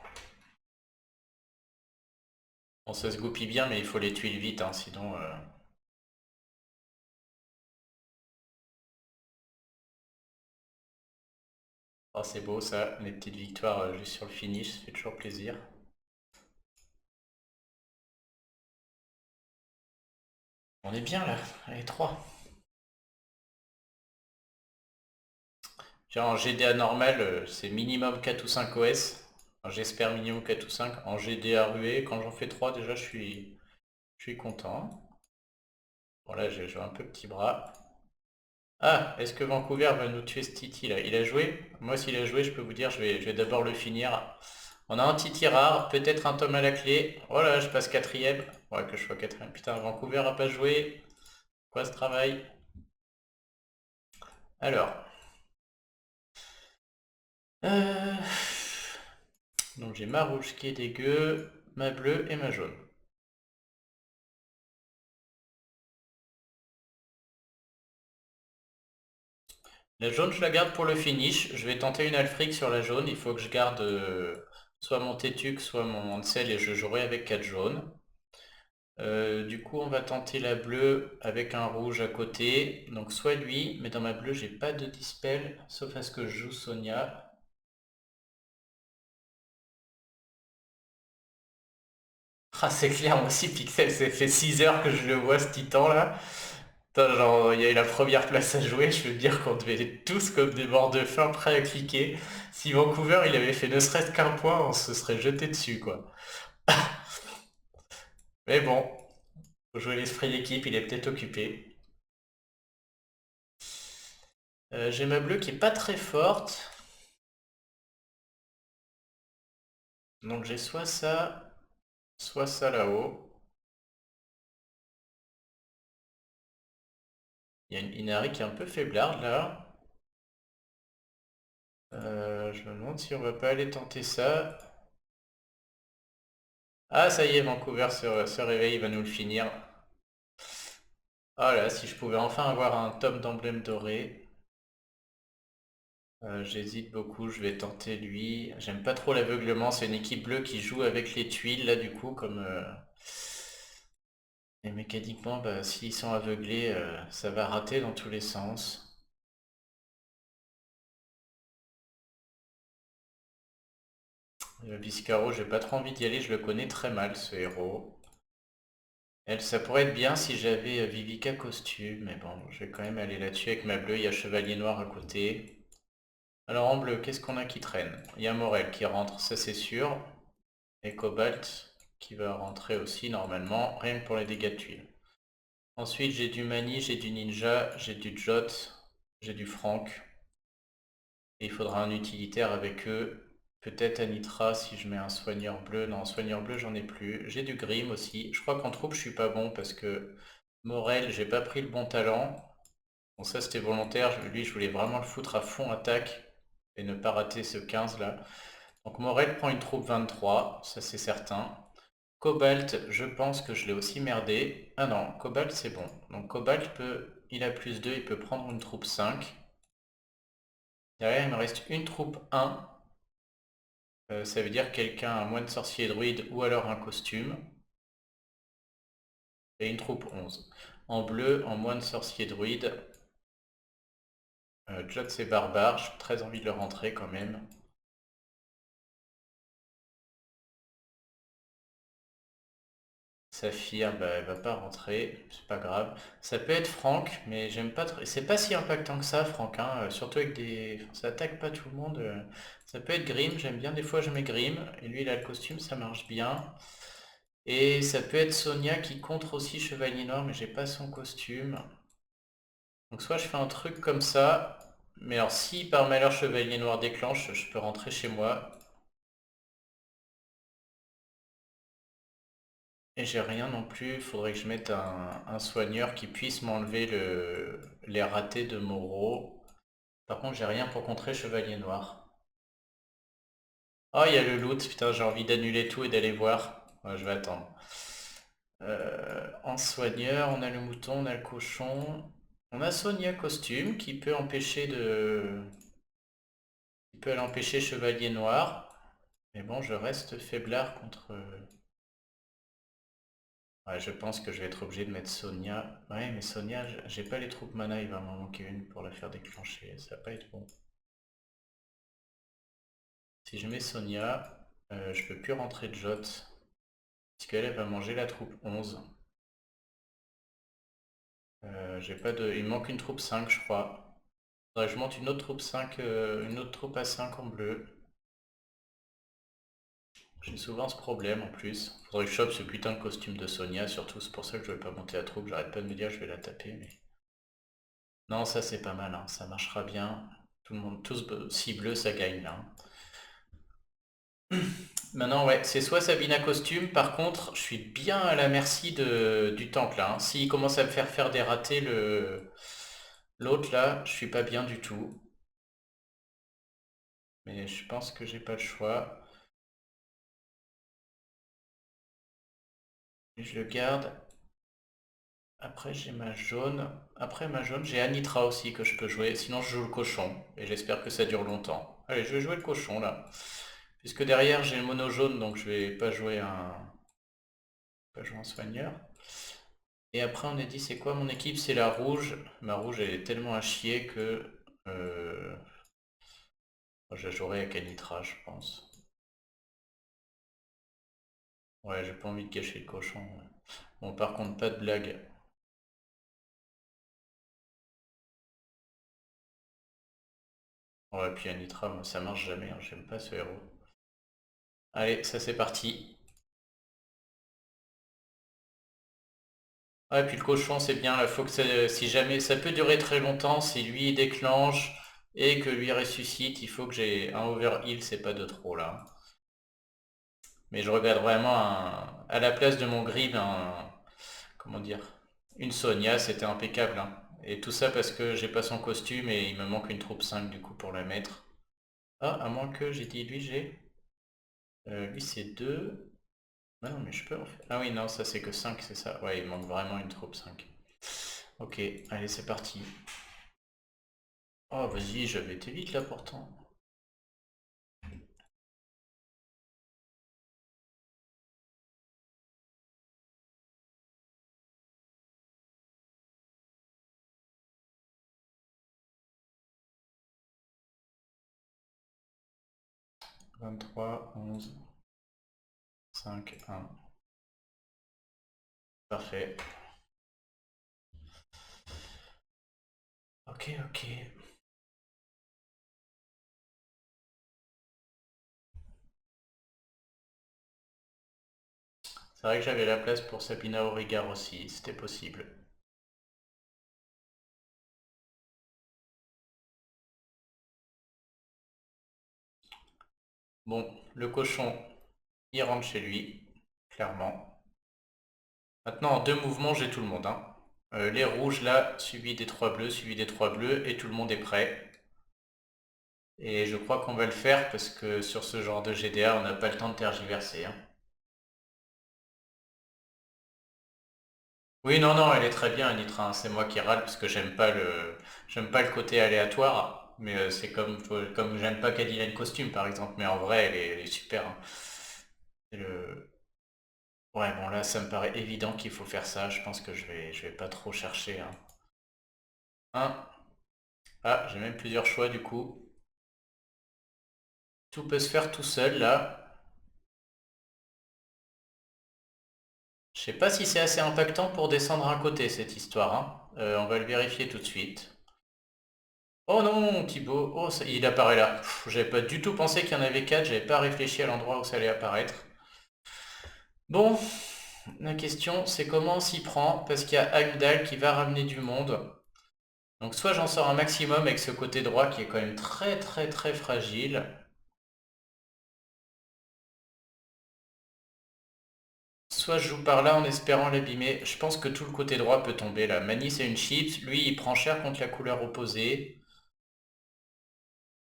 Speaker 1: Bon, ça se goupille bien, mais il faut les tuiles vite, hein, sinon... Oh, c'est beau ça, les petites victoires juste sur le finish, ça fait toujours plaisir. On est bien là, allez 3. En GDA normal, c'est minimum 4 ou 5 OS. Enfin, j'espère minimum 4 ou 5. En GDA rué, quand j'en fais 3, déjà je suis content. Bon là, j'ai joué un peu petit bras. Ah, est-ce que Vancouver va nous tuer ce Titi là? Il a joué? Moi, s'il a joué, je peux vous dire, je vais d'abord le finir. On a un Titi rare, peut-être un tome à la clé. Voilà, je passe 4ème. Ouais, que je sois 4ème. Putain, Vancouver a pas joué. Quoi ce travail? Alors. Euh, Donc j'ai ma rouge qui est dégueu, ma bleue et ma jaune. La jaune, je la garde pour le finish. Je vais tenter une Alfric sur la jaune. Il faut que je garde soit mon Tétuc, soit mon Ansel et je jouerai avec 4 jaunes. Du coup, on va tenter la bleue avec un rouge à côté. Donc soit lui, mais dans ma bleue, j'ai pas de dispel, sauf à ce que je joue Sonia. Ah, c'est clair, moi aussi, Pixel, ça fait 6 heures que je le vois, ce titan là. Putain, genre, il y a eu la première place à jouer, je veux dire qu'on devait être tous comme des morts de faim, prêts à cliquer. Si Vancouver, il avait fait ne serait-ce qu'un point, on se serait jeté dessus, quoi. Mais bon, faut jouer l'esprit d'équipe, il est peut-être occupé. J'ai ma bleue qui est pas très forte. Donc j'ai soit ça là-haut. Il y a une Inari qui est un peu faiblarde là. Je me demande si on va pas aller tenter ça. Ah, ça y est, Vancouver se réveille, il va nous le finir. Ah là, si je pouvais enfin avoir un tome d'emblème doré. J'hésite beaucoup, je vais tenter lui. J'aime pas trop l'aveuglement, c'est une équipe bleue qui joue avec les tuiles là du coup comme et mécaniquement bah, s'ils sont aveuglés ça va rater dans tous les sens. Viscaro, j'ai pas trop envie d'y aller, je le connais très mal ce héros. Elle, ça pourrait être bien si j'avais Vivica costume, mais bon, je vais quand même aller là-dessus avec ma bleue, il y a Chevalier Noir à côté. Alors en bleu, qu'est-ce qu'on a qui traîne? Il y a Morel qui rentre, ça c'est sûr. Et Cobalt qui va rentrer aussi normalement, rien que pour les dégâts de tuiles. Ensuite j'ai du Mani, j'ai du Ninja, j'ai du Jot, j'ai du Frank. Et il faudra un utilitaire avec eux. Peut-être Anitra si je mets un soigneur bleu. Non, soigneur bleu j'en ai plus. J'ai du Grim aussi. Je crois qu'en troupe je suis pas bon parce que Morel, j'ai pas pris le bon talent. Bon ça c'était volontaire, lui je voulais vraiment le foutre à fond attaque et ne pas rater ce 15 là. Donc Morel prend une troupe 23, ça c'est certain. Cobalt, je pense que je l'ai aussi merdé. Ah non, Cobalt c'est bon. Donc Cobalt peut, il a plus 2, il peut prendre une troupe 5. Derrière il me reste une troupe 1. Ça veut dire quelqu'un, un moine sorcier druide ou alors un costume. Et une troupe 11. En bleu, en moine sorcier druide. Jot c'est barbare, j'ai très envie de le rentrer quand même. Saphir, bah, elle va pas rentrer, c'est pas grave. Ça peut être Franck, mais j'aime pas trop. C'est pas si impactant que ça, Franck, hein, surtout avec des. Enfin, ça attaque pas tout le monde. Ça peut être Grim, j'aime bien, des fois je mets Grim, et lui il a le costume, ça marche bien. Et ça peut être Sonia qui contre aussi Chevalier Noir, mais j'ai pas son costume. Donc soit je fais un truc comme ça, mais alors si par malheur Chevalier Noir déclenche, je peux rentrer chez moi. Et j'ai rien non plus, il faudrait que je mette un soigneur qui puisse m'enlever les ratés de Moreau. Par contre, j'ai rien pour contrer Chevalier Noir. Oh, il y a le loot, putain, j'ai envie d'annuler tout et d'aller voir. Ouais, je vais attendre. En soigneur, on a le mouton, on a le cochon. On a Sonia costume qui peut empêcher de. Qui peut l'empêcher Chevalier Noir. Mais bon, je reste faiblard contre. Ouais, je pense que je vais être obligé de mettre Sonia. Ouais, mais Sonia, j'ai pas les troupes mana, il va m'en manquer une pour la faire déclencher. Ça va pas être bon. Si je mets Sonia, je peux plus rentrer de Jot. Parce qu'elle elle va manger la troupe 11. J'ai pas de. Il me manque une troupe 5, je crois. Faudrait que je monte une autre troupe 5, une autre troupe à 5 en bleu. J'ai souvent ce problème en plus. Faudrait que je chope ce putain de costume de Sonia, surtout c'est pour ça que je vais pas monter la troupe. J'arrête pas de me dire je vais la taper, mais. Non, ça c'est pas mal, hein. Ça marchera bien. Tout le monde, tous si bleu, ça gagne là, hein. Maintenant, ouais, c'est soit Sabina costume. Par contre, je suis bien à la merci du temple là, hein. S'il commence à me faire des ratés, l'autre là, je suis pas bien du tout. Mais je pense que j'ai pas le choix. Et je le garde. Après, j'ai ma jaune. Après ma jaune, j'ai Anitra aussi que je peux jouer. Sinon, je joue le cochon. Et j'espère que ça dure longtemps. Allez, je vais jouer le cochon là. Puisque derrière, j'ai le mono jaune, donc je vais pas jouer un soigneur. Et après, on a dit, c'est quoi mon équipe? C'est la rouge. Ma rouge, elle est tellement à chier que euh, je la jouerai avec Anitra, je pense. Ouais, j'ai pas envie de gâcher le cochon. Bon, par contre, pas de blague. Ouais, puis Anitra, moi, ça marche jamais, hein, j'aime pas ce héros. Allez, ça c'est parti. Ouais, puis le cochon, c'est bien, là, faut que si jamais, ça peut durer très longtemps, si lui il déclenche et que lui ressuscite, il faut que j'ai un overheal, c'est pas de trop là. Mais je regarde vraiment à la place de mon grid, comment dire, une Sonia, c'était impeccable, hein. Et tout ça parce que j'ai pas son costume et il me manque une troupe 5 du coup pour la mettre. Ah, à moins que j'ai dit lui j'ai. Lui c'est 2. Ah non mais je peux en fait. Ah oui non ça c'est que 5 c'est ça. Ouais il manque vraiment une troupe 5. Ok, allez c'est parti. Oh vas-y j'avais été vite là pourtant. 23, 11, 5, 1. Parfait. Ok, ok. C'est vrai que j'avais la place pour Sabina Aurigar aussi, c'était possible. Bon, le cochon, il rentre chez lui, clairement. Maintenant, en deux mouvements, j'ai tout le monde, hein. Les rouges là, suivi des trois bleus, suivi des trois bleus, et tout le monde est prêt. Et je crois qu'on va le faire parce que sur ce genre de GDA, on n'a pas le temps de tergiverser, hein. Oui, non, non, elle est très bien, Anitra, hein. C'est moi qui râle parce que j'aime pas le côté aléatoire. Mais c'est comme j'aime pas qu'elle ait le costume, par exemple. Mais en vrai, elle est super, hein. C'est Ouais, bon là, ça me paraît évident qu'il faut faire ça. Je pense que je vais pas trop chercher, hein. Ah, j'ai même plusieurs choix du coup. Tout peut se faire tout seul là. Je sais pas si c'est assez impactant pour descendre un côté cette histoire, hein. On va le vérifier tout de suite. Oh non, Thibaut. Oh, il apparaît là. J'avais pas du tout pensé qu'il y en avait 4. J'avais pas réfléchi à l'endroit où ça allait apparaître. Bon, la question c'est comment on s'y prend parce qu'il y a Heimdall qui va ramener du monde. Donc soit j'en sors un maximum avec ce côté droit qui est quand même très très très fragile. Soit je joue par là en espérant l'abîmer. Je pense que tout le côté droit peut tomber là. Mani c'est une chips. Lui il prend cher contre la couleur opposée.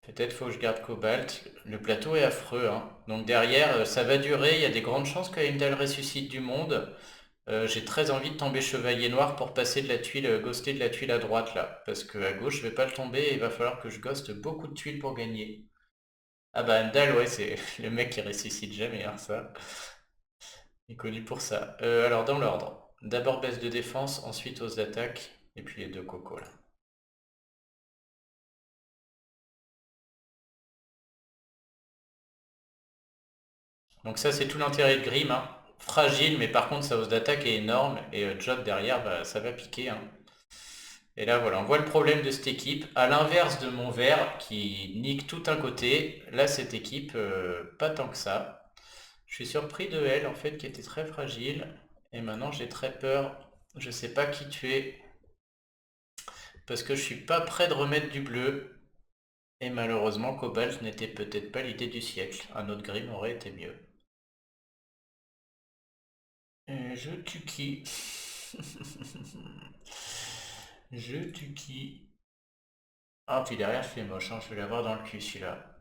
Speaker 1: Peut-être faut que je garde Cobalt. Le plateau est affreux, hein. Donc derrière, ça va durer. Il y a des grandes chances que Heimdall ressuscite du monde. J'ai très envie de tomber Chevalier Noir pour passer de la tuile, ghoster de la tuile à droite là. Parce que à gauche, je vais pas le tomber et il va falloir que je ghoste beaucoup de tuiles pour gagner. Ah bah Heimdall, ouais, c'est le mec qui ressuscite jamais, hein, ça. Il est connu pour ça. Alors dans l'ordre. D'abord baisse de défense, ensuite hausse d'attaque. Et puis les deux cocos là. Donc ça c'est tout l'intérêt de Grim, hein. Fragile, mais par contre sa hausse d'attaque est énorme. Et Jot derrière, bah, ça va piquer, hein. Et là voilà, on voit le problème de cette équipe. À l'inverse de mon vert qui nique tout un côté, là cette équipe, pas tant que ça. Je suis surpris de elle en fait qui était très fragile. Et maintenant j'ai très peur. Je sais pas qui tuer. Parce que je suis pas prêt de remettre du bleu. Et malheureusement Cobalt n'était peut-être pas l'idée du siècle. Un autre Grim aurait été mieux. Je tue qui? Je tue qui? Ah, puis derrière, je fais moche, hein. Je vais l'avoir dans le cul, celui-là.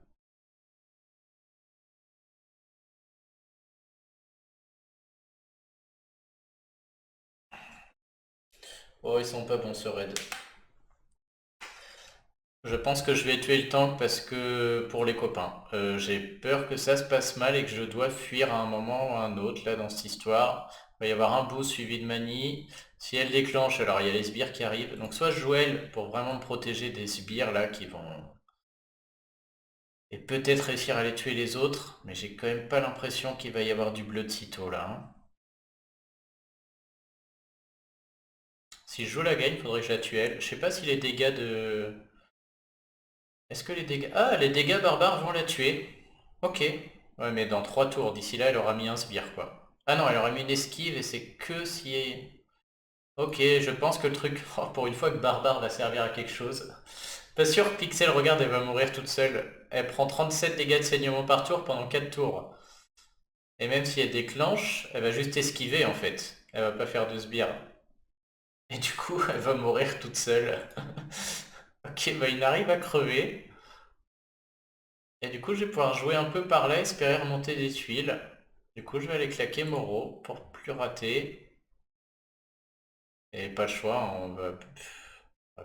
Speaker 1: Oh, ils sont pas bons, ce raid. Je pense que je vais tuer le tank parce que pour les copains. J'ai peur que ça se passe mal et que je dois fuir à un moment ou à un autre, là, dans cette histoire. Il va y avoir un boost suivi de manie. Si elle déclenche, alors il y a les sbires qui arrivent. Donc soit je joue elle pour vraiment me protéger des sbires, là, qui vont Et peut-être réussir à les tuer les autres, mais j'ai quand même pas l'impression qu'il va y avoir du bleu de sitôt là, hein. Si je joue la gagne, faudrait que je la tue elle. Je sais pas si les dégâts de... Est-ce que les dégâts... Ah, les dégâts barbares vont la tuer. Ok. Ouais, mais dans 3 tours. D'ici là, elle aura mis un sbire, quoi. Ah non, elle aura mis une esquive et c'est que si... Ok, je pense que le truc... Oh, pour une fois que barbare va servir à quelque chose. Pas sûr que Pixel, regarde, elle va mourir toute seule. Elle prend 37 dégâts de saignement par tour pendant 4 tours. Et même si elle déclenche, elle va juste esquiver en fait. Elle va pas faire de sbire. Et du coup, elle va mourir toute seule. Ok, bah il arrive à crever. Et du coup, je vais pouvoir jouer un peu par là, espérer remonter des tuiles. Du coup, je vais aller claquer Moreau pour plus rater. Et pas le choix, on va...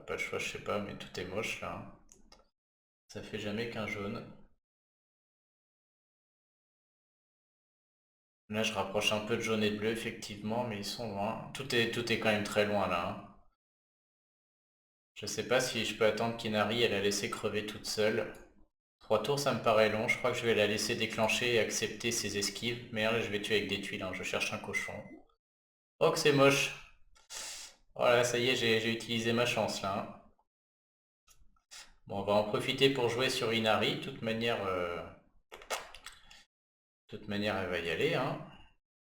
Speaker 1: Pas le choix, je sais pas, mais tout est moche là, hein. Ça fait jamais qu'un jaune. Là, je rapproche un peu de jaune et de bleu, effectivement, mais ils sont loin. Tout est quand même très loin là, hein. Je sais pas si je peux attendre qu'Inari, elle a laissé crever toute seule. 3 tours, ça me paraît long. Je crois que je vais la laisser déclencher et accepter ses esquives. Merde, je vais tuer avec des tuiles, hein. Je cherche un cochon. Oh, que c'est moche. Voilà, ça y est, j'ai utilisé ma chance là, hein. Bon, on va en profiter pour jouer sur Inari. De toute manière, elle va y aller, hein.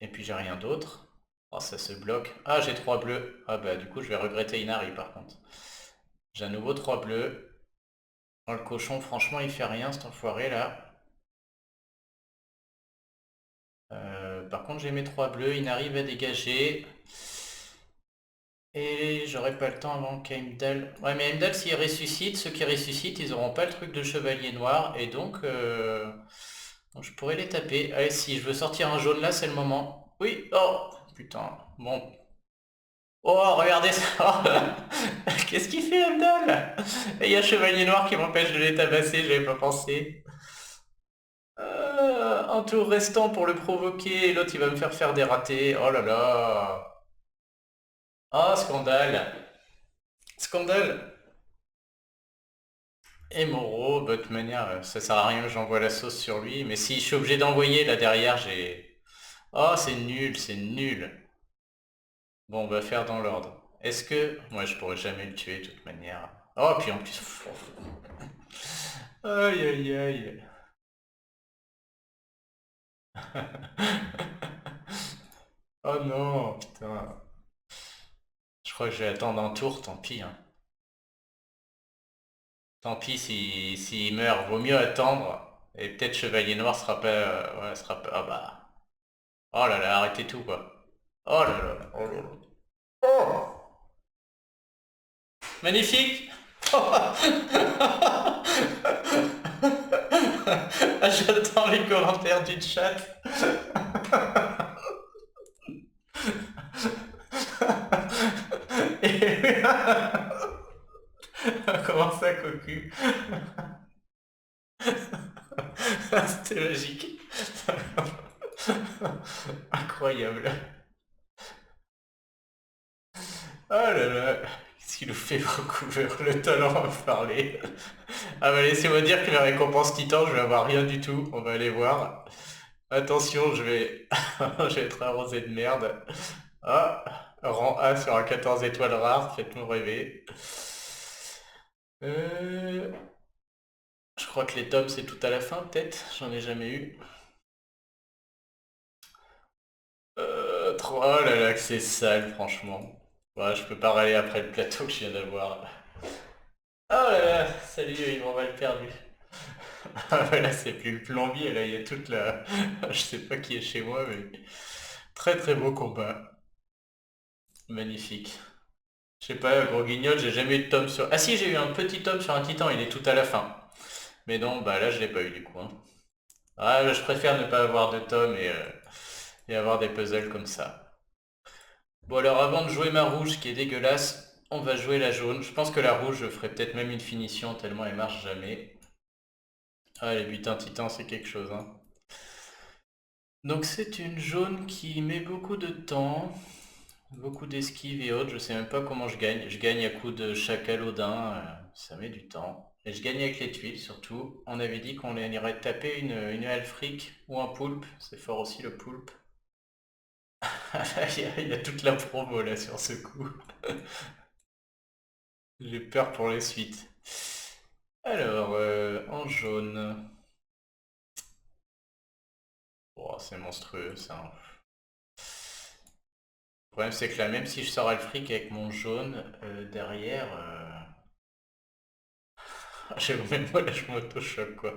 Speaker 1: Et puis j'ai rien d'autre. Oh, ça se bloque. Ah, j'ai 3 bleus. Ah bah du coup, je vais regretter Inari par contre. J'ai à nouveau 3 bleus. Oh, le cochon, franchement, il fait rien, cet enfoiré là. Par contre, j'ai mes 3 bleus. Inari va dégager. Et j'aurai pas le temps avant qu'Heimdall... Ouais, mais Heimdall, s'il ressuscite, ceux qui ressuscitent, ils auront pas le truc de chevalier noir. Et donc je pourrais les taper. Allez, si je veux sortir un jaune là, c'est le moment. Oui, oh, putain. Bon. Oh, regardez ça. Qu'est-ce qu'il fait, Heimdall? Et il y a chevalier noir qui m'empêche de les tabasser, j'avais pas pensé. Un tour restant pour le provoquer, et l'autre il va me faire des ratés. Oh là là. Ah, scandale. Scandale. Et Moreau, bah, de toute manière, ça sert à rien que j'envoie la sauce sur lui. Mais si je suis obligé d'envoyer, là derrière, j'ai... Oh, c'est nul, c'est nul. Bon, on va faire dans l'ordre. Est-ce que... Moi, je pourrais jamais le tuer, de toute manière. Oh, puis en plus... Aïe, aïe, aïe. Oh non, putain. Je crois que je vais attendre un tour, tant pis, hein. Tant pis s'il meurt, vaut mieux attendre. Et peut-être Chevalier Noir sera pas... ouais, sera pas... Ah bah... Oh là là, arrêtez tout, quoi. Oh là là, oh là là. Oh, magnifique. Ah, j'attends les commentaires du chat. Et... Comment ça, cocu? C'était magique. Incroyable. Oh là là. Qu'est-ce qu'il nous fait Vancouver? Le talent à parler. Ah bah laissez-moi dire que la récompense titan, je vais avoir rien du tout. On va aller voir. Attention, je vais... je vais être arrosé de merde. Ah, rang A sur un 14 étoiles rare, faites-nous rêver. Euh, Je crois que les tomes c'est tout à la fin peut-être, j'en ai jamais eu. 3, oh là là que c'est sale franchement. Ouais, je peux pas râler après le plateau que je viens d'avoir. Oh là là, salut, ils m'ont mal perdu. Ah ouais, là c'est plus le plombier, là il y a toute la... Je sais pas qui est chez moi, mais... Très très beau combat. Magnifique. Je sais pas, gros guignol, j'ai jamais eu de tome sur... Ah si, j'ai eu un petit tome sur un titan, il est tout à la fin. Mais non, bah là je l'ai pas eu du coup, hein. Ah, je préfère ne pas avoir de tome et avoir des puzzles comme ça. Bon alors avant de jouer ma rouge qui est dégueulasse, on va jouer la jaune. Je pense que la rouge, je ferai peut-être même une finition tellement elle marche jamais. Ah, les butins titans, c'est quelque chose, hein. Donc c'est une jaune qui met beaucoup de temps, beaucoup d'esquives et autres. Je sais même pas comment je gagne. Je gagne à coup de chacal Odin, ça met du temps. Et je gagne avec les tuiles surtout. On avait dit qu'on irait taper une Alfric ou un poulpe. C'est fort aussi le poulpe. Il y a toute la promo là sur ce coup. J'ai peur pour les suites. Alors, en jaune. Oh, c'est monstrueux ça, hein. Le problème c'est que là, même si je sors Alfric avec mon jaune, derrière... même moi là je m'auto-choque quoi.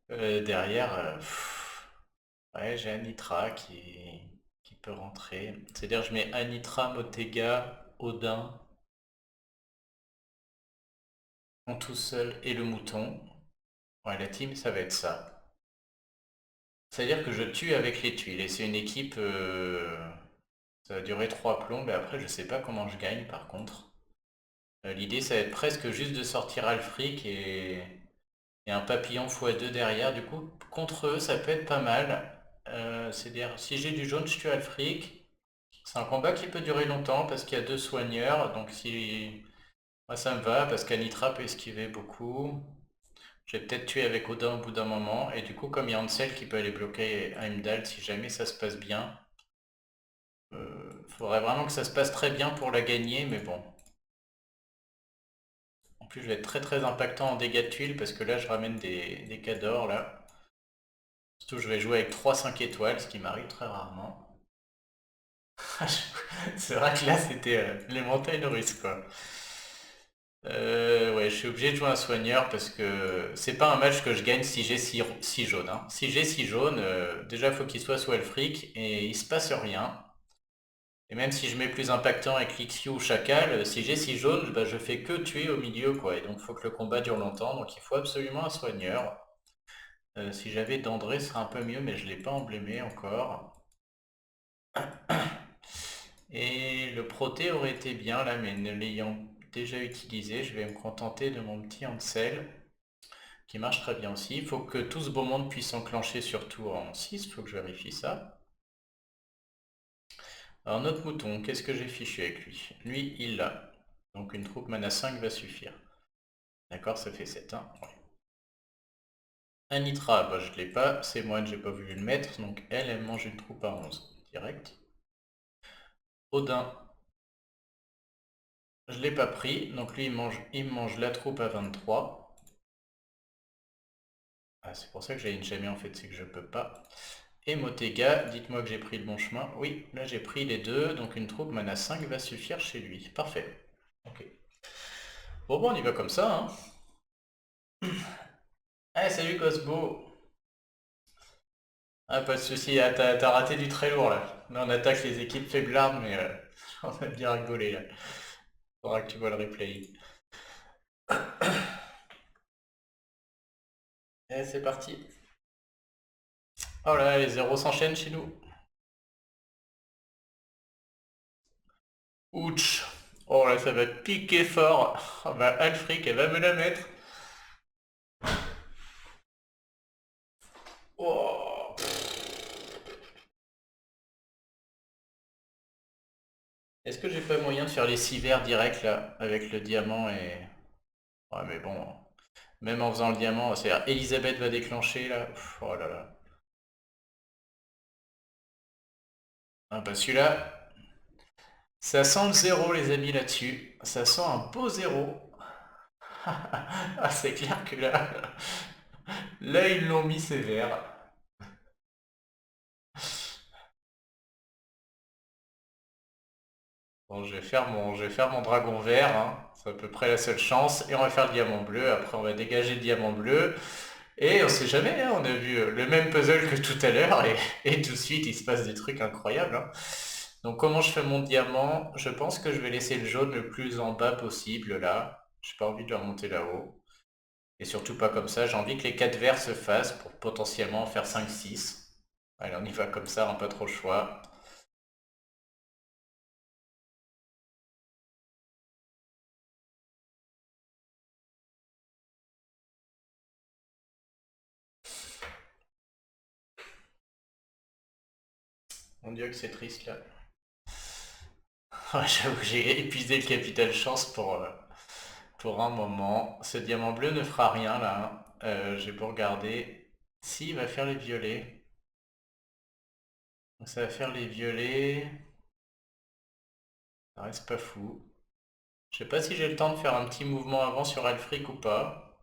Speaker 1: Derrière, ouais, j'ai Anitra qui peut rentrer. C'est-à-dire je mets Anitra, Motega, Odin en tout seul et le mouton. Ouais, la team ça va être ça. C'est-à-dire que je tue avec les tuiles et c'est une équipe... ça va durer 3 plombs et après je sais pas comment je gagne par contre. L'idée ça va être presque juste de sortir Alfric et un papillon x2 derrière. Du coup, contre eux, ça peut être pas mal. C'est-à-dire, si j'ai du jaune, je tue Alfric. C'est un combat qui peut durer longtemps parce qu'il y a deux soigneurs. Donc si moi ça me va parce qu'Anitra peut esquiver beaucoup. Je vais peut-être tuer avec Odin au bout d'un moment. Et du coup, comme il y a Ansel qui peut aller bloquer Heimdall si jamais ça se passe bien. Faudrait vraiment que ça se passe très bien pour la gagner, mais bon. En plus, je vais être très très impactant en dégâts de tuiles parce que là, je ramène des cadors là. Surtout, je vais jouer avec 3-5 étoiles, ce qui m'arrive très rarement. C'est vrai que là, c'était les montagnes russes, quoi. Ouais, je suis obligé de jouer un soigneur parce que c'est pas un match que je gagne si j'ai 6 jaunes, hein. Si j'ai 6 jaunes, déjà, il faut qu'il soit sous Elfric et il se passe rien. Et même si je mets plus impactant avec Lixio ou Chacal, si j'ai 6 jaunes, bah, je fais que tuer au milieu, quoi. Et donc, il faut que le combat dure longtemps. Donc, il faut absolument un soigneur. Si j'avais Dandré, ce serait un peu mieux, mais je l'ai pas emblémé encore. Et le proté aurait été bien là, mais ne l'ayant déjà utilisé, je vais me contenter de mon petit Hansel, qui marche très bien aussi. Il faut que tout ce beau monde puisse enclencher surtout en 6, il faut que je vérifie ça. Alors notre mouton, qu'est-ce que j'ai fichu avec lui? Lui, il l'a. Donc une troupe mana 5 va suffire. D'accord, ça fait 7, hein, ouais. Anitra, bah, je l'ai pas, c'est moi, j'ai pas voulu le mettre, donc elle mange une troupe à 11, direct. Odin, je l'ai pas pris, donc lui il mange la troupe à 23. Ah, c'est pour ça que j'avais une jamais en fait, c'est que je peux pas. Et Motega, dites-moi que j'ai pris le bon chemin. Oui, là j'ai pris les deux, donc une troupe mana 5 va suffire chez lui. Parfait. Ok. Bon, on y va comme ça, hein. Ah, salut Cosmo. Ah, pas de soucis, ah, t'as raté du très lourd là. Là on attaque les équipes faiblardes, mais on a bien rigolé là. Faudra que tu vois le replay. Et c'est parti. Oh là, les zéros s'enchaînent chez nous. Ouch. Oh là, ça va piquer fort. Oh bah, Alfric, elle va me la mettre. Oh. Est-ce que j'ai pas moyen de faire les 6 verts direct là, avec le diamant et... Ouais mais bon, même en faisant le diamant, c'est-à-dire Elisabeth va déclencher là. Oh là là. Ah bah celui-là, ça sent le zéro les amis là-dessus. Ça sent un beau zéro. Ah c'est clair que là, là ils l'ont mis sévère. Bon, je vais faire mon dragon vert, hein. C'est à peu près la seule chance. Et on va faire le diamant bleu. Après, on va dégager le diamant bleu. Et on sait jamais, hein, on a vu le même puzzle que tout à l'heure. Et tout de suite, il se passe des trucs incroyables, hein. Donc, comment je fais mon diamant? Je pense que je vais laisser le jaune le plus en bas possible, là. J'ai pas envie de le remonter là-haut. Et surtout pas comme ça. J'ai envie que les 4 verts se fassent pour potentiellement en faire 5-6. Allez, on y va comme ça, hein, pas trop le choix. Mon dieu que c'est triste là. Ouais, j'avoue que j'ai épuisé le capital chance pour un moment. Ce diamant bleu ne fera rien là, hein. J'ai beau regarder. Si, il va faire les violets. Donc ça va faire les violets. Ça reste pas fou. Je sais pas si j'ai le temps de faire un petit mouvement avant sur Alfric ou pas.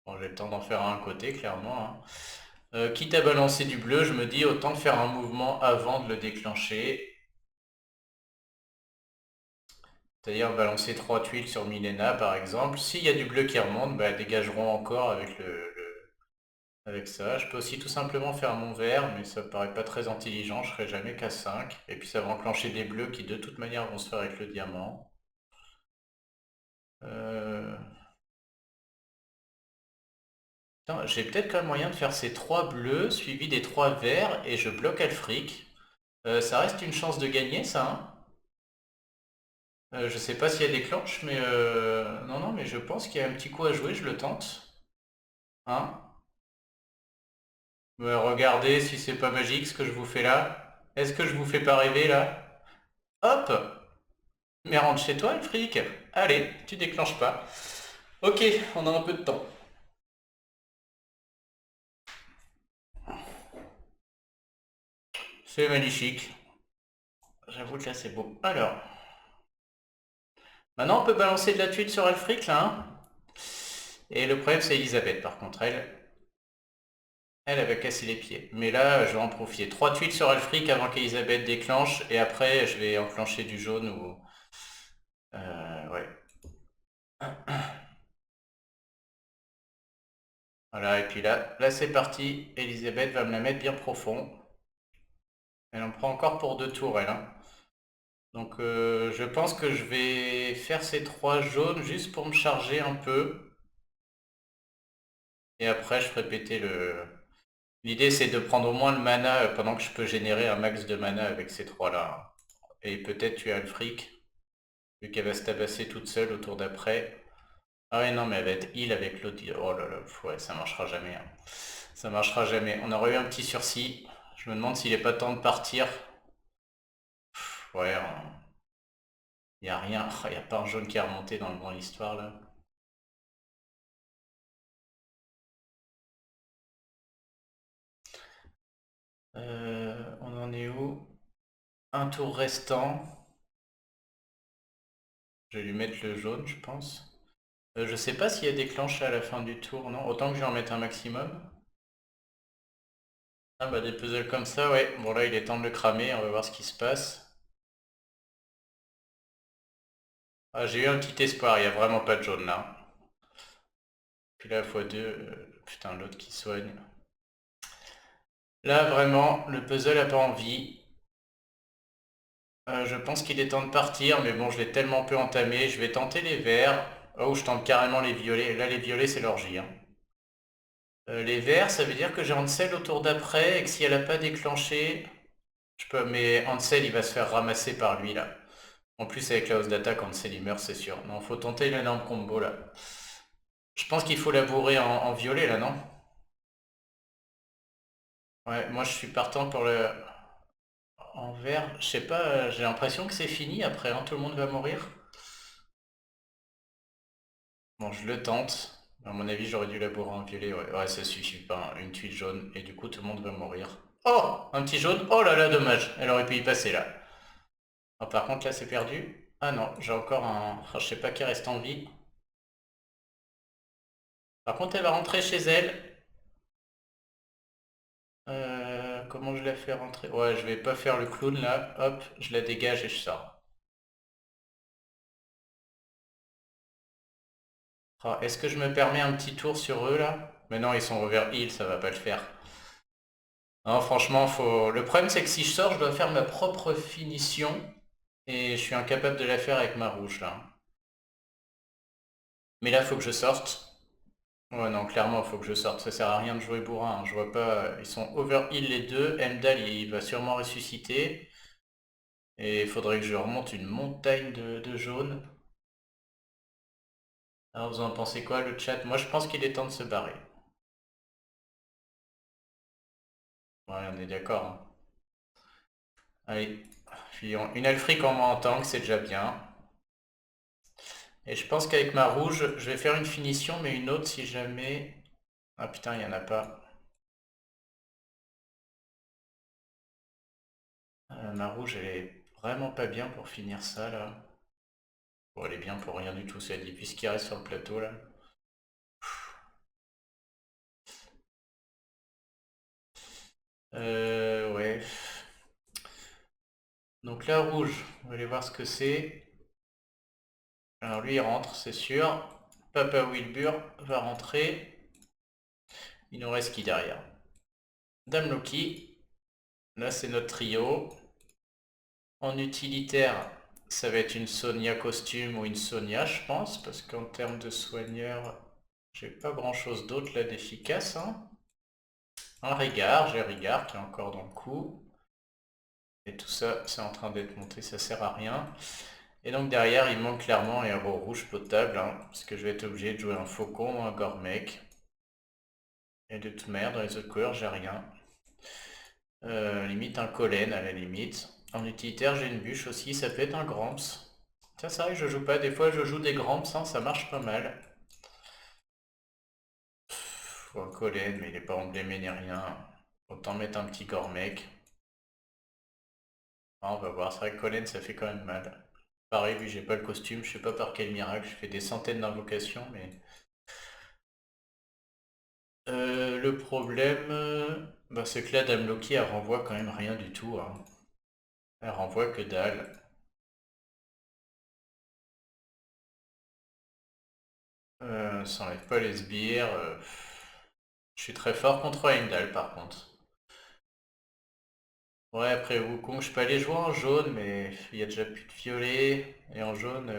Speaker 1: Bon, j'ai le temps d'en faire un côté, clairement, hein. Quitte à balancer du bleu, je me dis autant faire un mouvement avant de le déclencher. C'est-à-dire balancer 3 tuiles sur Milena par exemple. S'il y a du bleu qui remonte, bah, elles dégageront encore avec avec ça. Je peux aussi tout simplement faire mon vert, mais ça me paraît pas très intelligent, je ferai jamais qu'à 5. Et puis ça va enclencher des bleus qui de toute manière vont se faire avec le diamant. Euh, j'ai peut-être quand même moyen de faire ces 3 bleus suivis des 3 verts et je bloque Alfric. Ça reste une chance de gagner ça, hein. Je sais pas s'il y a des clenches, mais non, non, mais je pense qu'il y a un petit coup à jouer, je le tente. Hein? Regardez si c'est pas magique ce que je vous fais là. Est-ce que je vous fais pas rêver là? Hop! Mais rentre chez toi, le fric. Allez, tu déclenches pas. Ok, on a un peu de temps. C'est magnifique. J'avoue que là c'est beau. Alors, maintenant on peut balancer de la tuile sur Alfric là, hein. Et le problème c'est Elisabeth par contre, elle va casser les pieds. Mais là je vais en profiter. 3 tuiles sur Alfric avant qu'Elisabeth déclenche et après je vais enclencher du jaune ou... ouais. Voilà, et puis là c'est parti. Elisabeth va me la mettre bien profond. Elle en prend encore pour 2 tours, elle, hein. Donc je pense que je vais faire ces 3 jaunes juste pour me charger un peu. Et après je ferai péter le... L'idée c'est de prendre au moins le mana pendant que je peux générer un max de mana avec ces 3-là. Et peut-être tuer Alfric, vu qu'elle va se tabasser toute seule au tour d'après. Ah ouais non mais elle va être heal avec l'autre. Oh là là, ouais, ça marchera jamais, hein. Ça marchera jamais. On aurait eu un petit sursis. Je me demande s'il n'est pas temps de partir. Ouais, il n'y a rien. Il n'y a pas un jaune qui est remonté dans l'histoire là. On en est où? Un tour restant. Je vais lui mettre le jaune, je pense. Je sais pas s'il y a des clenches à la fin du tour, non? Autant que je vais en mettre un maximum. Ah bah des puzzles comme ça, ouais. Bon là il est temps de le cramer, on va voir ce qui se passe. Ah, j'ai eu un petit espoir, il n'y a vraiment pas de jaune là. Puis là, x2, putain, l'autre qui soigne. Là, vraiment, le puzzle a pas envie. Je pense qu'il est temps de partir, mais bon, je l'ai tellement peu entamé. Je vais tenter les verts. Oh, je tente carrément les violets. Là, les violets, c'est l'orgie, hein. Les verts, ça veut dire que j'ai Ansel au tour d'après et que si elle n'a pas déclenché, je peux... Mais Ansel, il va se faire ramasser par lui, là. En plus, avec la hausse d'attaque, Ansel, il meurt, c'est sûr. Non, faut tenter l'énorme combo, là. Je pense qu'il faut labourer en violet, là, non? Ouais, moi, je suis partant pour le... En vert, je sais pas, j'ai l'impression que c'est fini après, hein, tout le monde va mourir. Bon, je le tente. À mon avis, j'aurais dû labourer en violet. Ouais, ouais, ça suffit pas, hein, une tuile jaune. Et du coup, tout le monde va mourir. Oh! Un petit jaune. Oh là là, dommage. Elle aurait pu y passer là. Oh, par contre, là, c'est perdu. Ah non, j'ai encore un... oh, je sais pas qui reste en vie. Par contre, elle va rentrer chez elle. Comment je la fais rentrer? Ouais, je vais pas faire le clown là. Hop, je la dégage et je sors. Oh, est-ce que je me permets un petit tour sur eux là? Mais non, ils sont over heal, ça va pas le faire. Non, franchement, faut... le problème c'est que si je sors, je dois faire ma propre finition et je suis incapable de la faire avec ma rouge là. Mais là, faut que je sorte. Ouais, non, clairement, faut que je sorte. Ça sert à rien de jouer bourrin, hein. Je vois pas. Ils sont over heal les deux. Emdal, il va sûrement ressusciter. Et il faudrait que je remonte une montagne de jaune. Alors, vous en pensez quoi, le chat? Moi, je pense qu'il est temps de se barrer. Ouais, on est d'accord, hein. Allez, puis une Alfric en moins en tank, c'est déjà bien. Et je pense qu'avec ma rouge, je vais faire une finition, mais une autre si jamais... Ah putain, il n'y en a pas. Ma rouge, elle est vraiment pas bien pour finir ça, là. Bon, elle est bien pour rien du tout, ça dit, puisqu'il reste sur le plateau, là. Ouais. Donc la rouge, on va aller voir ce que c'est. Alors lui, il rentre, c'est sûr. Papa Wilbur va rentrer. Il nous reste qui derrière? Dame Loki. Là, c'est notre trio. En utilitaire, ça va être une Sonia costume ou une Sonia, je pense, parce qu'en termes de soigneur, j'ai pas grand-chose d'autre là d'efficace, hein. Un Rigard, j'ai Rigard qui est encore dans le coup. Et tout ça, c'est en train d'être monté, ça sert à rien. Et donc derrière, il manque clairement un héros rouge potable, hein, parce que je vais être obligé de jouer un Faucon ou un Gormec. Et de toute manière, dans les autres couleurs, j'ai rien. Limite un Collen à la limite. En utilitaire, j'ai une bûche aussi, ça peut être un Gramps. Tiens, c'est vrai que je joue pas, des fois je joue des Gramps, hein, ça marche pas mal. Faut un Collen, mais il est pas emblémé ni rien. Autant mettre un petit Gormec. Ah, on va voir, c'est vrai que Collen ça fait quand même mal. Pareil, lui j'ai pas le costume, je sais pas par quel miracle, je fais des centaines d'invocations, mais... le problème, bah, c'est que là, Dame Loki, elle renvoie quand même rien du tout, hein. Elle renvoie que dalle. Ça enlève pas les sbires. Je suis très fort contre Heimdall par contre. Ouais, après Wukong, je peux aller jouer en jaune, mais il y a déjà plus de violet. Et en jaune,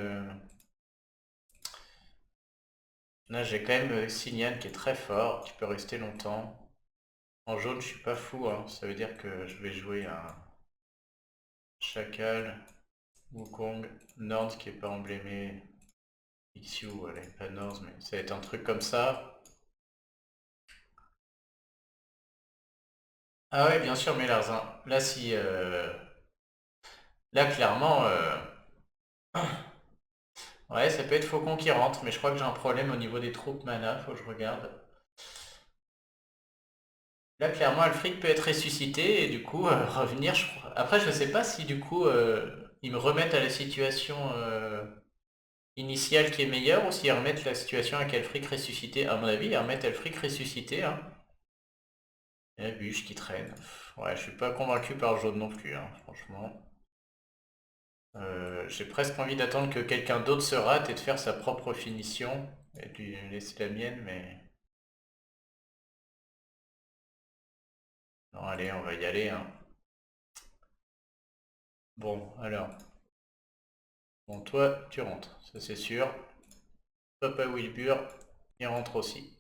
Speaker 1: là j'ai quand même Signian qui est très fort, qui peut rester longtemps. En jaune, je suis pas fou, hein. Ça veut dire que je vais jouer un Chacal, Wukong, Nord qui est pas emblémé. Xiu, elle est pas Nord, mais ça va être un truc comme ça. Ah ouais, bien sûr, mais là, là si... là, clairement... ouais, ça peut être Faucon qui rentre, mais je crois que j'ai un problème au niveau des troupes mana, faut que je regarde. Là, clairement, Alfric peut être ressuscité et du coup, revenir, je crois. Après, je sais pas si du coup, ils me remettent à la situation initiale qui est meilleure ou s'ils remettent la situation avec Alfric ressuscité. À mon avis, ils remettent Alfric ressuscité, hein. Et la bûche qui traîne. Ouais, je suis pas convaincu par le jaune non plus, hein, franchement. J'ai presque envie d'attendre que quelqu'un d'autre se rate et de faire sa propre finition et de lui laisser la mienne, mais... Non, allez, on va y aller, hein. Bon, alors. Bon, toi, tu rentres, ça c'est sûr. Papa Wilbur, il rentre aussi.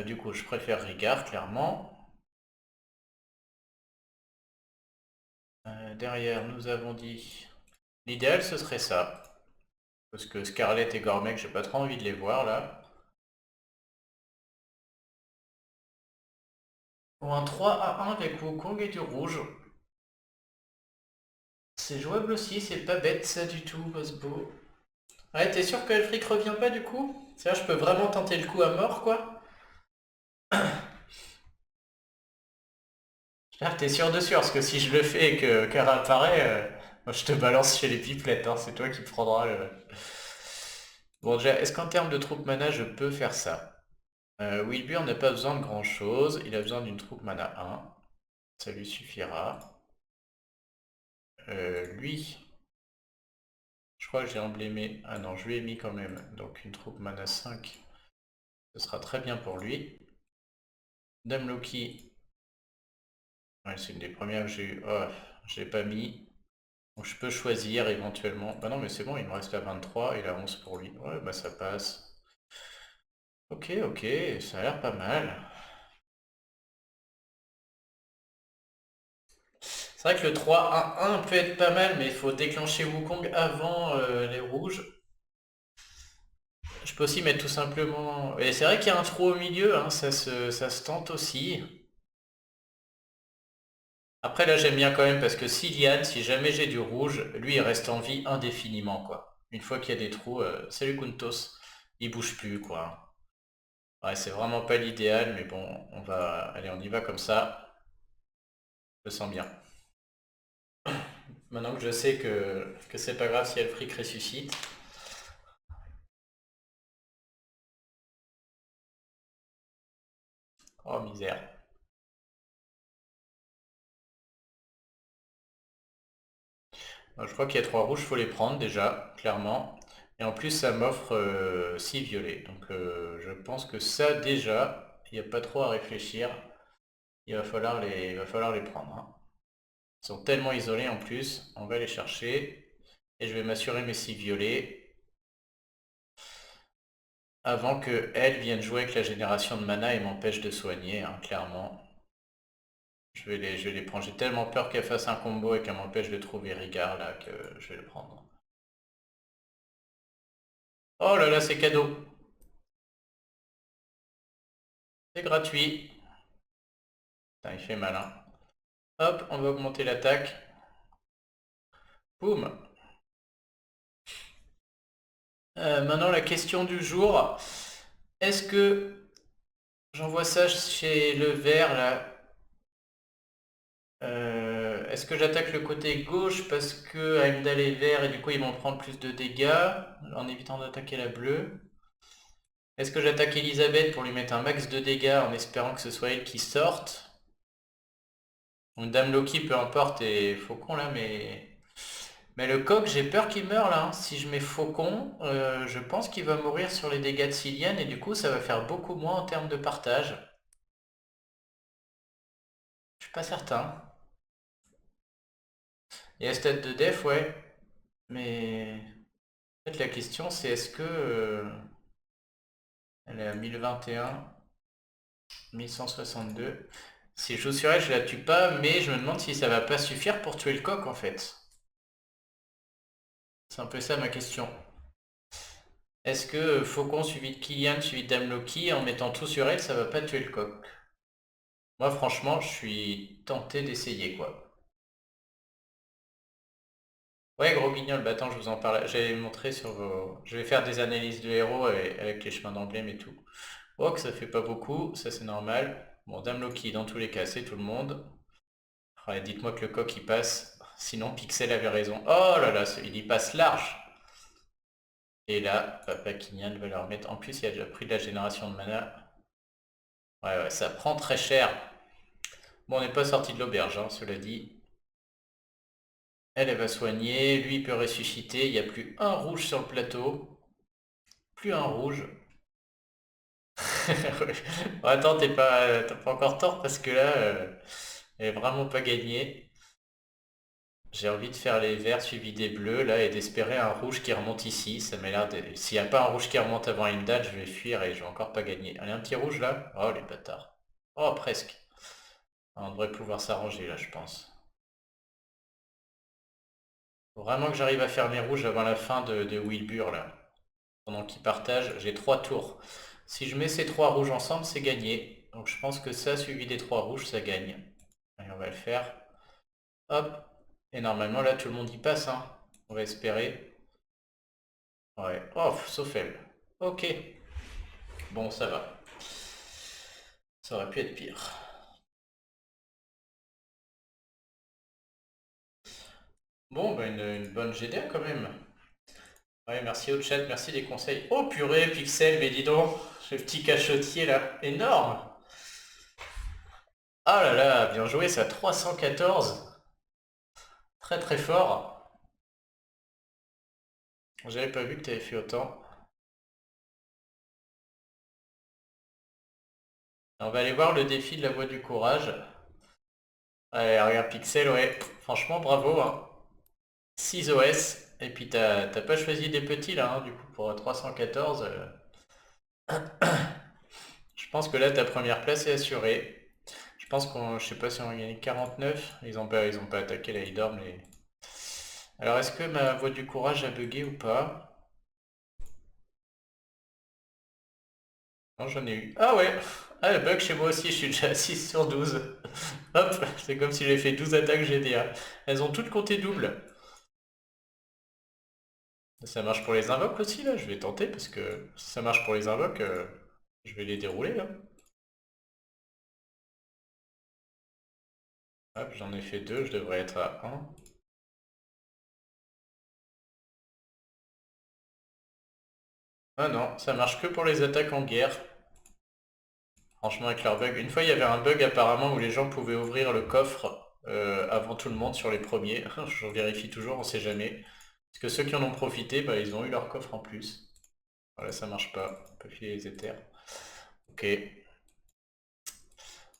Speaker 1: Du coup, je préfère Rigard, clairement. Derrière, nous avons dit... L'idéal, ce serait ça. Parce que Scarlett et Gormek, j'ai pas trop envie de les voir, là. Ou un 3-1 avec Wukong et du rouge. C'est jouable aussi, c'est pas bête ça du tout, Bosbo. Ouais, t'es sûr que Elfric revient pas du coup? C'est là, je peux vraiment tenter le coup à mort, quoi? Ah, t'es sûr de sûr, parce que si je le fais et que Kara apparaît, moi, je te balance chez les pipelettes, hein, c'est toi qui prendras le... Bon, déjà, est-ce qu'en termes de troupe mana, je peux faire ça? Wilbur n'a pas besoin de grand-chose, il a besoin d'une troupe mana 1, ça lui suffira. Lui, je crois que j'ai emblémé... Ah non, je lui ai mis quand même, donc une troupe mana 5, ce sera très bien pour lui. Dame Loki, ouais, c'est une des premières que j'ai eu. Oh, je l'ai pas mis. Donc je peux choisir éventuellement. Bah non, mais c'est bon, il me reste la 23 et la 11 pour lui. Ouais, bah ça passe. Ok, ok, ça a l'air pas mal. C'est vrai que le 3-1-1 peut être pas mal, mais il faut déclencher Wukong avant les rouges. Je peux aussi mettre tout simplement... Et c'est vrai qu'il y a un trou au milieu, hein, ça se tente aussi. Après là j'aime bien quand même parce que Siliane, si jamais j'ai du rouge, lui il reste en vie indéfiniment quoi. Une fois qu'il y a des trous, salut Kuntos, il bouge plus quoi. Ouais, c'est vraiment pas l'idéal, mais bon, allez, on y va comme ça. Je le sens bien. Maintenant que je sais que c'est pas grave si Elfric ressuscite. Oh misère. Je crois qu'il y a 3 rouges, faut les prendre déjà, clairement. Et en plus, ça m'offre 6 violets. Donc je pense que ça, déjà, il n'y a pas trop à réfléchir. Il va falloir les prendre, hein. Ils sont tellement isolés en plus. On va les chercher. Et je vais m'assurer mes 6 violets avant que elle vienne jouer avec la génération de mana et m'empêche de soigner, hein, clairement. Je vais les prendre. J'ai tellement peur qu'elle fasse un combo et qu'elle m'empêche de trouver Rigard là que je vais le prendre. Oh là là, c'est cadeau. C'est gratuit. Putain, il fait malin. Hop, on va augmenter l'attaque. Boum. Maintenant, la question du jour. Est-ce que j'envoie ça chez le vert là? Est-ce que j'attaque le côté gauche parce que Heimdall est vert et du coup ils vont prendre plus de dégâts en évitant d'attaquer la bleue? Est-ce que j'attaque Elisabeth pour lui mettre un max de dégâts en espérant que ce soit elle qui sorte? Ou Dame Loki, peu importe, et Faucon là, mais le coq, j'ai peur qu'il meure là, hein. Si je mets Faucon, je pense qu'il va mourir sur les dégâts de Siliane et du coup ça va faire beaucoup moins en termes de partage. Je suis pas certain. Et à stade de def, ouais. Mais en fait la question c'est est-ce que elle est à 1021, 1162. Si je joue sur elle, je la tue pas, mais je me demande si ça va pas suffire pour tuer le coq en fait. C'est un peu ça ma question. Est-ce que Faucon suivi de Kylian suivi de Dame Loki, en mettant tout sur elle, ça va pas tuer le coq? Moi franchement, je suis tenté d'essayer quoi. Ouais, gros guignol, bah attends, je vous en parle. J'avais montré sur vos. Je vais faire des analyses de héros avec les chemins d'emblème et tout. Oh, que ça fait pas beaucoup, ça c'est normal. Bon, Dame Loki, dans tous les cas, c'est tout le monde. Ouais, dites-moi que le coq il passe. Sinon, Pixel avait raison. Oh là là, il y passe large. Et là, Papa Kinyan va leur mettre. En plus, il a déjà pris de la génération de mana. Ouais, ouais, ça prend très cher. Bon, on n'est pas sorti de l'auberge, hein, cela dit. Elle va soigner. Lui, il peut ressusciter. Il n'y a plus un rouge sur le plateau. Plus un rouge. Bon, attends, t'as pas encore tort parce que là, elle est vraiment pas gagnée. J'ai envie de faire les verts suivis des bleus là et d'espérer un rouge qui remonte ici. Ça m'a l'air de. S'il n'y a pas un rouge qui remonte avant une date, je vais fuir et je vais encore pas gagner. Allez, un petit rouge là? Oh les bâtards. Oh presque. On devrait pouvoir s'arranger là, je pense. Faut vraiment que j'arrive à faire mes rouges avant la fin de Wilbur là. Pendant qu'ils partagent, j'ai 3 tours. Si je mets ces 3 rouges ensemble, c'est gagné. Donc je pense que ça, suivi des 3 rouges, ça gagne. Allez, on va le faire. Hop. Et normalement là, tout le monde y passe, hein. On va espérer. Ouais. Oh, sauf elle. Ok. Bon, ça va. Ça aurait pu être pire. Bon, bah une bonne GDA quand même. Ouais, merci au chat, merci des conseils. Oh purée, Pixel, mais dis donc, ce petit cachotier là, énorme. Ah là là, bien joué, c'est à 314. Très très fort. J'avais pas vu que t'avais fait autant. On va aller voir le défi de la voie du courage. Allez, regarde Pixel, ouais. Franchement, bravo, hein. 6 OS. Et puis t'as pas choisi des petits là, hein, du coup, pour 314. Je pense que là, ta première place est assurée. Je pense qu'on, je sais pas si on va gagner 49. Ils ont pas attaqué là, ils dorment. Alors, est-ce que ma voie du courage a bugué ou pas? Non, j'en ai eu. Ah ouais! Ah, le bug chez moi aussi, je suis déjà à 6 sur 12. Hop, c'est comme si j'avais fait 12 attaques GDA. Elles ont toutes compté double. Ça marche pour les invoques aussi, là. Je vais tenter, parce que si ça marche pour les invoques, je vais les dérouler, là. Hop, j'en ai fait 2, je devrais être à 1. Ah non, ça marche que pour les attaques en guerre. Franchement, avec leur bug. Une fois, il y avait un bug apparemment où les gens pouvaient ouvrir le coffre avant tout le monde sur les premiers. Je vérifie toujours, on sait jamais. Parce que ceux qui en ont profité, bah, ils ont eu leur coffre en plus. Voilà, ça marche pas. On peut filer les éthers. Ok.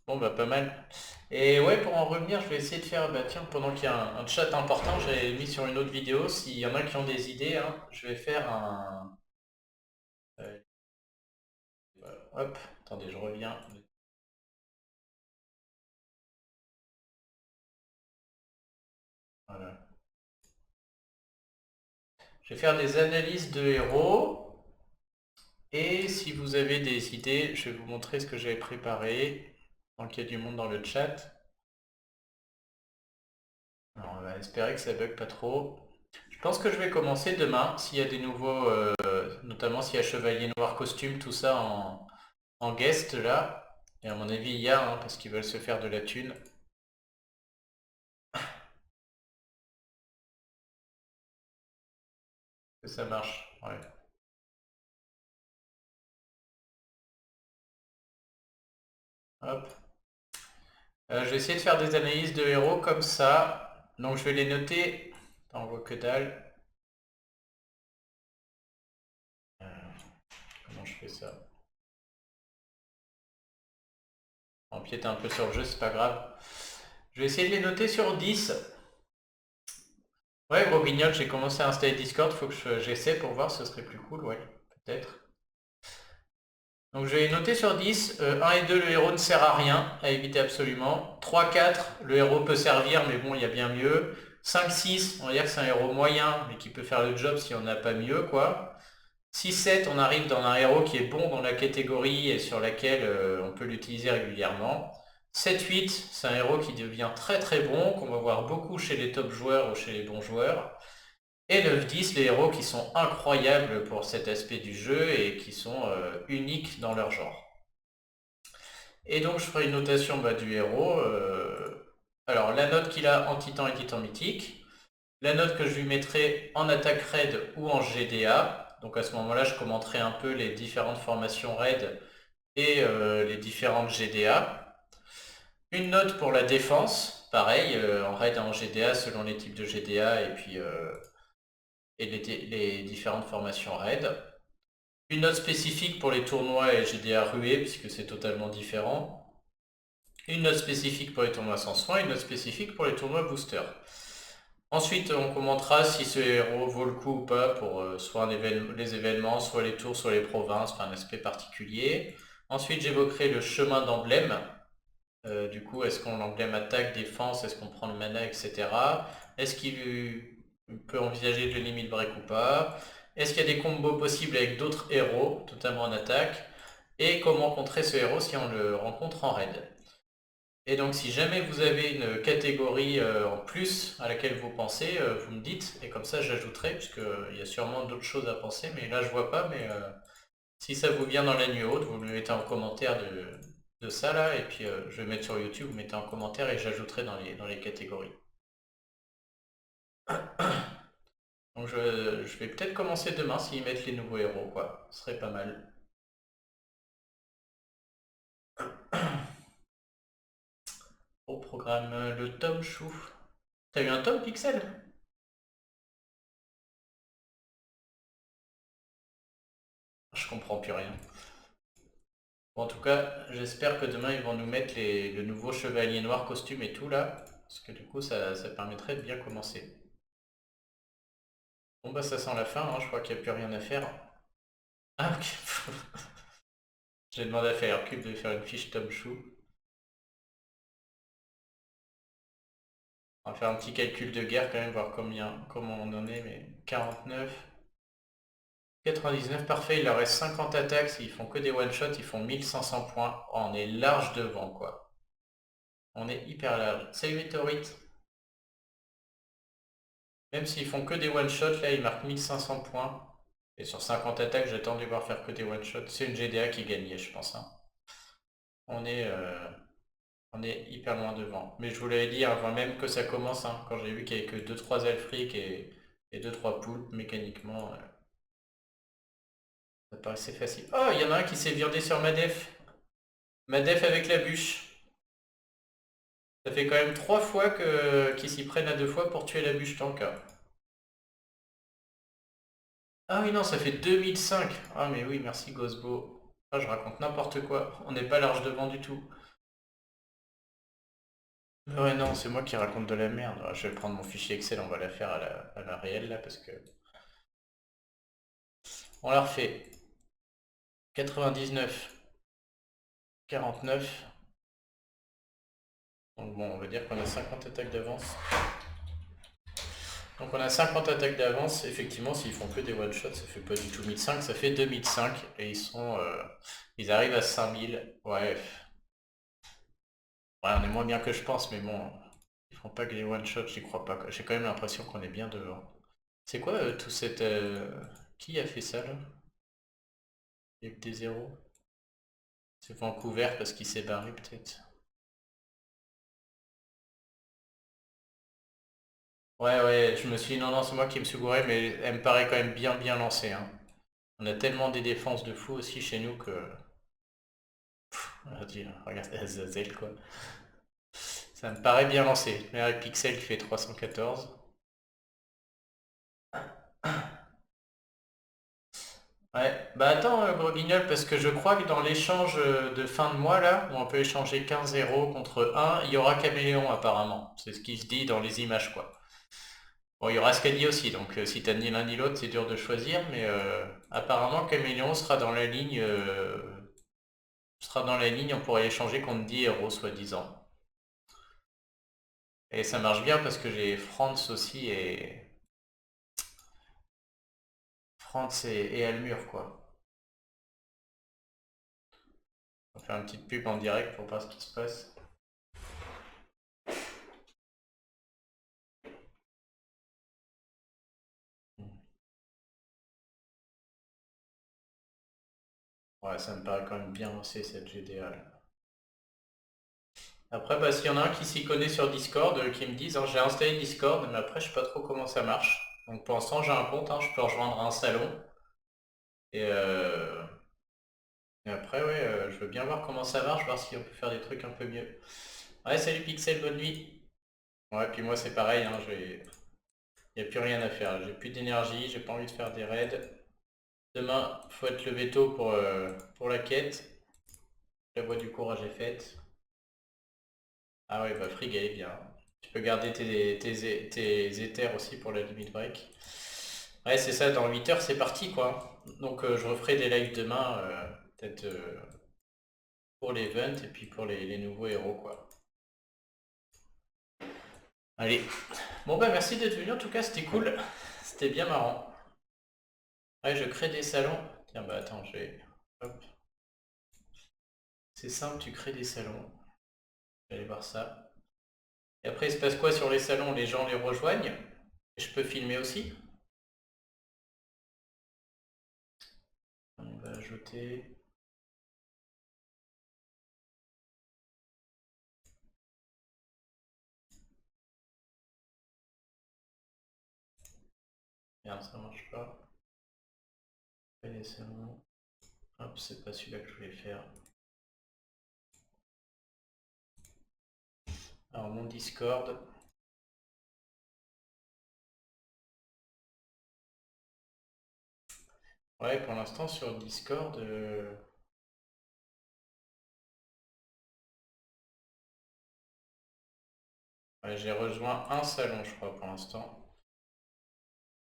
Speaker 1: Bon, bah, pas mal. Et ouais, pour en revenir, je vais essayer de faire, bah tiens, pendant qu'il y a un chat important, j'avais mis sur une autre vidéo. S'il y en a qui ont des idées, hein, je vais faire un. euh, hop, attendez, je reviens. Voilà. Je vais faire des analyses de héros. Et si vous avez des idées, je vais vous montrer ce que j'avais préparé. Donc il y a du monde dans le chat. Alors on va espérer que ça bug pas trop. Je pense que je vais commencer demain, s'il y a des nouveaux, notamment s'il y a Chevalier Noir costume, tout ça en guest là. Et à mon avis il y a, hein, parce qu'ils veulent se faire de la thune. Que ça marche. Ouais. Hop. Je vais essayer de faire des analyses de héros comme ça. Donc je vais les noter. Attends, on voit que dalle. Euh, comment je fais ça? Empiéter un peu sur le jeu, c'est pas grave. Je vais essayer de les noter sur 10. Ouais, gros guignol, j'ai commencé à installer Discord, faut que j'essaie pour voir, ce serait plus cool, ouais, peut-être. Donc je vais noter sur 10, 1 et 2, le héros ne sert à rien, à éviter absolument. 3, 4, le héros peut servir, mais bon, il y a bien mieux. 5, 6, on va dire que c'est un héros moyen, mais qui peut faire le job si on n'a pas mieux, quoi. 6, 7, on arrive dans un héros qui est bon dans la catégorie et sur laquelle on peut l'utiliser régulièrement. 7, 8, c'est un héros qui devient très très bon, qu'on va voir beaucoup chez les top joueurs ou chez les bons joueurs. Et 9-10, les héros qui sont incroyables pour cet aspect du jeu et qui sont uniques dans leur genre. Et donc je ferai une notation du héros. Alors la note qu'il a en titan et titan mythique. La note que je lui mettrai en attaque raid ou en GDA. Donc à ce moment-là, je commenterai un peu les différentes formations raid et les différentes GDA. Une note pour la défense, pareil, en raid et en GDA selon les types de GDA et puis les différentes formations raid. Une note spécifique pour les tournois et GDA ruée, puisque c'est totalement différent. Une note spécifique pour les tournois sans soin, une note spécifique pour les tournois booster. Ensuite, on commentera si ce héros vaut le coup ou pas pour soit les événements, soit les tours, soit les provinces, enfin un aspect particulier. Ensuite, j'évoquerai le chemin d'emblème. Du coup, est-ce qu'on l'emblème attaque, défense, est-ce qu'on prend le mana, etc. Est-ce qu'il peut envisager de le limit break ou pas? Est-ce qu'il y a des combos possibles avec d'autres héros, notamment en attaque? Et comment contrer ce héros si on le rencontre en raid? Et donc si jamais vous avez une catégorie en plus à laquelle vous pensez, vous me dites, et comme ça j'ajouterai, puisqu'il y a sûrement d'autres choses à penser, mais là je vois pas, mais si ça vous vient dans la nuit haute, vous me mettez en commentaire de ça là, et puis je vais mettre sur YouTube, vous mettez en commentaire et j'ajouterai dans les catégories. Donc je vais peut-être commencer demain s'ils mettent les nouveaux héros, quoi. Ce serait pas mal. Au programme, le tome chou. T'as eu un tome Pixel? Je comprends plus rien. Bon, en tout cas, j'espère que demain ils vont nous mettre le nouveau chevalier noir costume et tout là. Parce que du coup ça permettrait de bien commencer. Bon bah ça sent la fin, hein, je crois qu'il n'y a plus rien à faire. Ah ok. J'ai demandé à Firecube de faire une fiche Tom Chou. On va faire un petit calcul de guerre quand même, voir comment on en est, mais 49. 99, parfait, il leur reste 50 attaques, s'ils font que des one-shots, ils font 1500 points. Oh, on est large devant quoi. On est hyper large. Salut Météorite. Même s'ils font que des one-shots, là, ils marquent 1500 points. Et sur 50 attaques, j'ai tendu voir faire que des one-shots. C'est une GDA qui gagnait, je pense, hein. On est, euh, on est hyper loin devant. Mais je vous l'avais dit avant même que ça commence, hein, quand j'ai vu qu'il n'y avait que 2-3 Elfric et 2-3 poulpes, mécaniquement, ça paraissait facile. Oh, il y en a un qui s'est virdé sur Madef. Madef avec la bûche. Ça fait quand même 3 fois qu'ils s'y prennent à 2 fois pour tuer la bûche Tanka. Ah oui, non, ça fait 2005. Ah mais oui, merci Gosbo. Ah, je raconte n'importe quoi. On n'est pas large devant du tout. Ouais, non, c'est moi qui raconte de la merde. Ah, je vais prendre mon fichier Excel, on va la faire à la réelle là parce que... On la refait. 99, 49. Donc bon, on va dire qu'on a 50 attaques d'avance. Donc on a 50 attaques d'avance. Effectivement, s'ils font que des one-shots, ça fait pas du tout 1005, ça fait 2005. Et ils sont... ils arrivent à 5000. Ouais. Ouais, on est moins bien que je pense, mais bon... Ils font pas que les one-shots, j'y crois pas, quoi. J'ai quand même l'impression qu'on est bien devant. C'est quoi tout cette... Qui a fait ça là? Il y a que des zéros. C'est Vancouver parce qu'il s'est barré peut-être. Ouais, ouais, je me suis dit non, non, c'est moi qui me suis gouré, mais elle me paraît quand même bien lancée, hein. On a tellement des défenses de fou aussi chez nous que... Regarde Azazel quoi. Ça me paraît bien lancé. Mais avec Pixel qui fait 314. Ouais, bah attends, gros guignol, parce que je crois que dans l'échange de fin de mois, là, où on peut échanger 15 zéro contre 1, il y aura Caméléon apparemment. C'est ce qui se dit dans les images, quoi. Bon, il y aura Scali aussi, donc si t'as ni l'un ni l'autre, c'est dur de choisir, mais apparemment Caméléon sera dans la ligne, on pourrait échanger contre 10 euros, soi-disant. Et ça marche bien parce que j'ai France aussi et... France et Almur, quoi. On va faire une petite pub en direct pour voir ce qui se passe. Ouais, ça me paraît quand même bien lancé cette GDA là. Après, bah, s'il y en a un qui s'y connaît sur Discord, qui me dise, hein, j'ai installé Discord, mais après, je sais pas trop comment ça marche. Donc pour l'instant, j'ai un compte, hein, je peux rejoindre un salon. Et, et après, ouais, je veux bien voir comment ça marche, voir si on peut faire des trucs un peu mieux. Ouais, salut Pixel, bonne nuit. Ouais, puis moi, c'est pareil, hein, il n'y a plus rien à faire. J'ai plus d'énergie, j'ai pas envie de faire des raids. Demain, faut être levé tôt pour la quête. La voie du courage est faite. Ah ouais, bah Frigga est bien. Tu peux garder tes éthers aussi pour la limit break. Ouais, c'est ça, dans 8 heures, c'est parti, quoi. Donc je referai des lives demain, peut-être pour l'event et puis pour les nouveaux héros, quoi. Allez. Bon bah merci d'être venu, en tout cas, c'était cool. C'était bien marrant. Ouais, je crée des salons. Tiens, bah attends, je vais... Hop. C'est simple, tu crées des salons. Je vais aller voir ça. Et après, il se passe quoi sur les salons? Les gens les rejoignent. Et je peux filmer aussi. On va ajouter... Merde, ça marche pas. Crée des salons. Hop, c'est pas celui-là que je voulais faire. Alors, mon Discord. Ouais, pour l'instant, sur Discord... ouais, j'ai rejoint un salon, je crois, pour l'instant.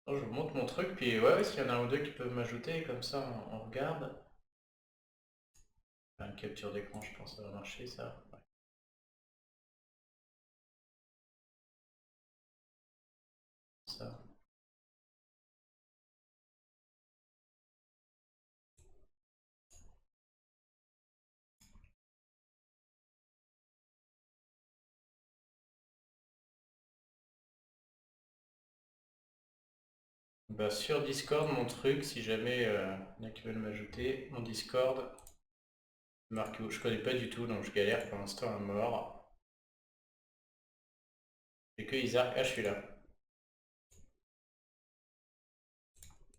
Speaker 1: Oh, je vous montre mon truc, puis ouais, s'il y en a un ou deux qui peuvent m'ajouter, comme ça, on regarde. Une capture d'écran, je pense que ça va marcher, ça. Ouais. Ça. Bah, sur Discord, mon truc, si jamais il y en a qui veulent m'ajouter, mon Discord, marqué où je connais pas du tout, donc je galère pour l'instant à mort. J'ai que Isaac. Ah, je suis là.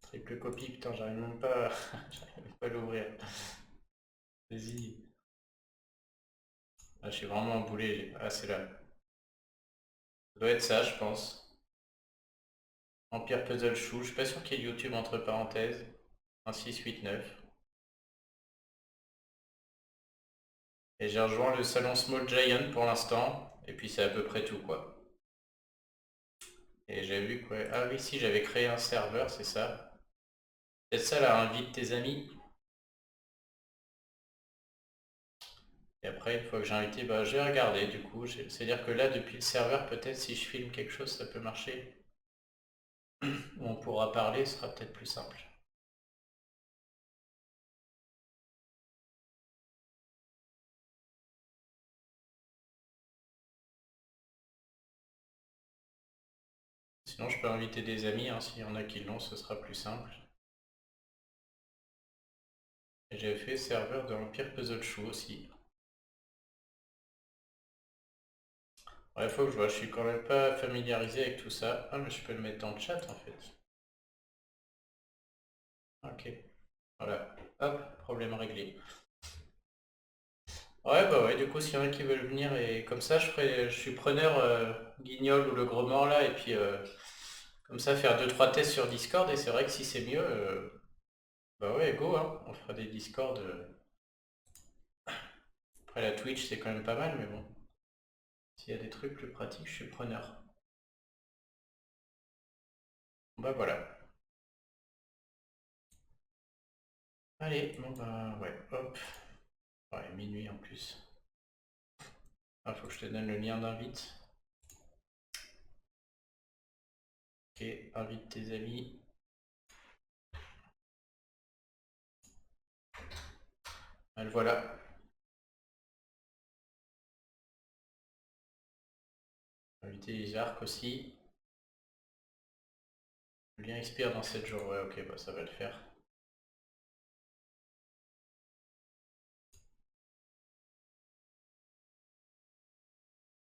Speaker 1: Triple copie, putain, j'arrive même pas, j'arrive même pas à l'ouvrir. Vas-y. Ah, je suis vraiment emboulé. Ah, c'est là. Ça doit être ça, je pense. Empire Puzzle Shoe. Je suis pas sûr qu'il y ait YouTube entre parenthèses. 1, 6, 8, 9. Et j'ai rejoint le salon Small Giant pour l'instant. Et puis c'est à peu près tout, quoi. Et j'ai vu quoi. Ah oui, si, j'avais créé un serveur, c'est ça. C'est ça là, invite tes amis. Et après, une fois que j'ai invité, bah, j'ai regardé du coup. C'est-à-dire que là, depuis le serveur, peut-être si je filme quelque chose, ça peut marcher. Ou on pourra parler, ce sera peut-être plus simple. Sinon, je peux inviter des amis, hein, s'il y en a qui l'ont, ce sera plus simple. Et j'avais fait serveur de l'Empire Puzzle Show aussi. Ouais, faut que je vois, je suis quand même pas familiarisé avec tout ça. Ah, mais je peux le mettre dans le chat en fait. Ok, voilà. Hop, problème réglé. Ouais, bah ouais, du coup, s'il y en a qui veulent venir et comme ça, je suis preneur Guignol ou le Gros Mort là, et puis comme ça, faire deux trois tests sur Discord, et c'est vrai que si c'est mieux, bah ouais, go, hein, on fera des Discord. Après la Twitch, c'est quand même pas mal, mais bon, s'il y a des trucs plus pratiques, je suis preneur. Bah voilà. Allez, bon bah ouais, hop. Ouais, minuit en plus. Ah, faut que je te donne le lien d'invite. Ok, invite tes amis. Le voilà. Inviter les arcs aussi. Le lien expire dans 7 jours. Ouais, ok, bah ça va le faire.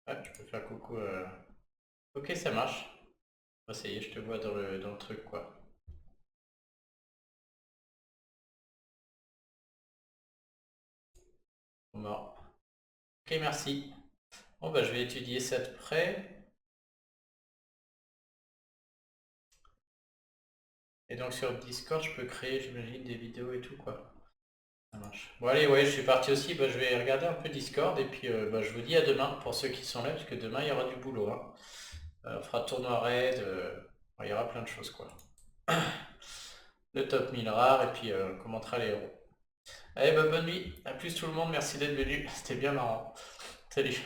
Speaker 1: Ah, je peux faire coucou. Ok, ça marche. Bah, ça y est, je te vois dans le truc, quoi. Bon. Ok, merci. Bon, bah je vais étudier ça de près. Et donc sur Discord, je peux créer, j'imagine, des vidéos et tout, quoi. Ça marche. Bon, allez, ouais, je suis parti aussi. Bah, je vais regarder un peu Discord. Et puis, bah, je vous dis à demain pour ceux qui sont là, parce que demain, il y aura du boulot, hein. On fera tournoi raid. Il y aura plein de choses, quoi. Le top 1000 rares, et puis on commentera les héros. Allez, bah, bonne nuit. À plus tout le monde. Merci d'être venu. C'était bien marrant. Salut.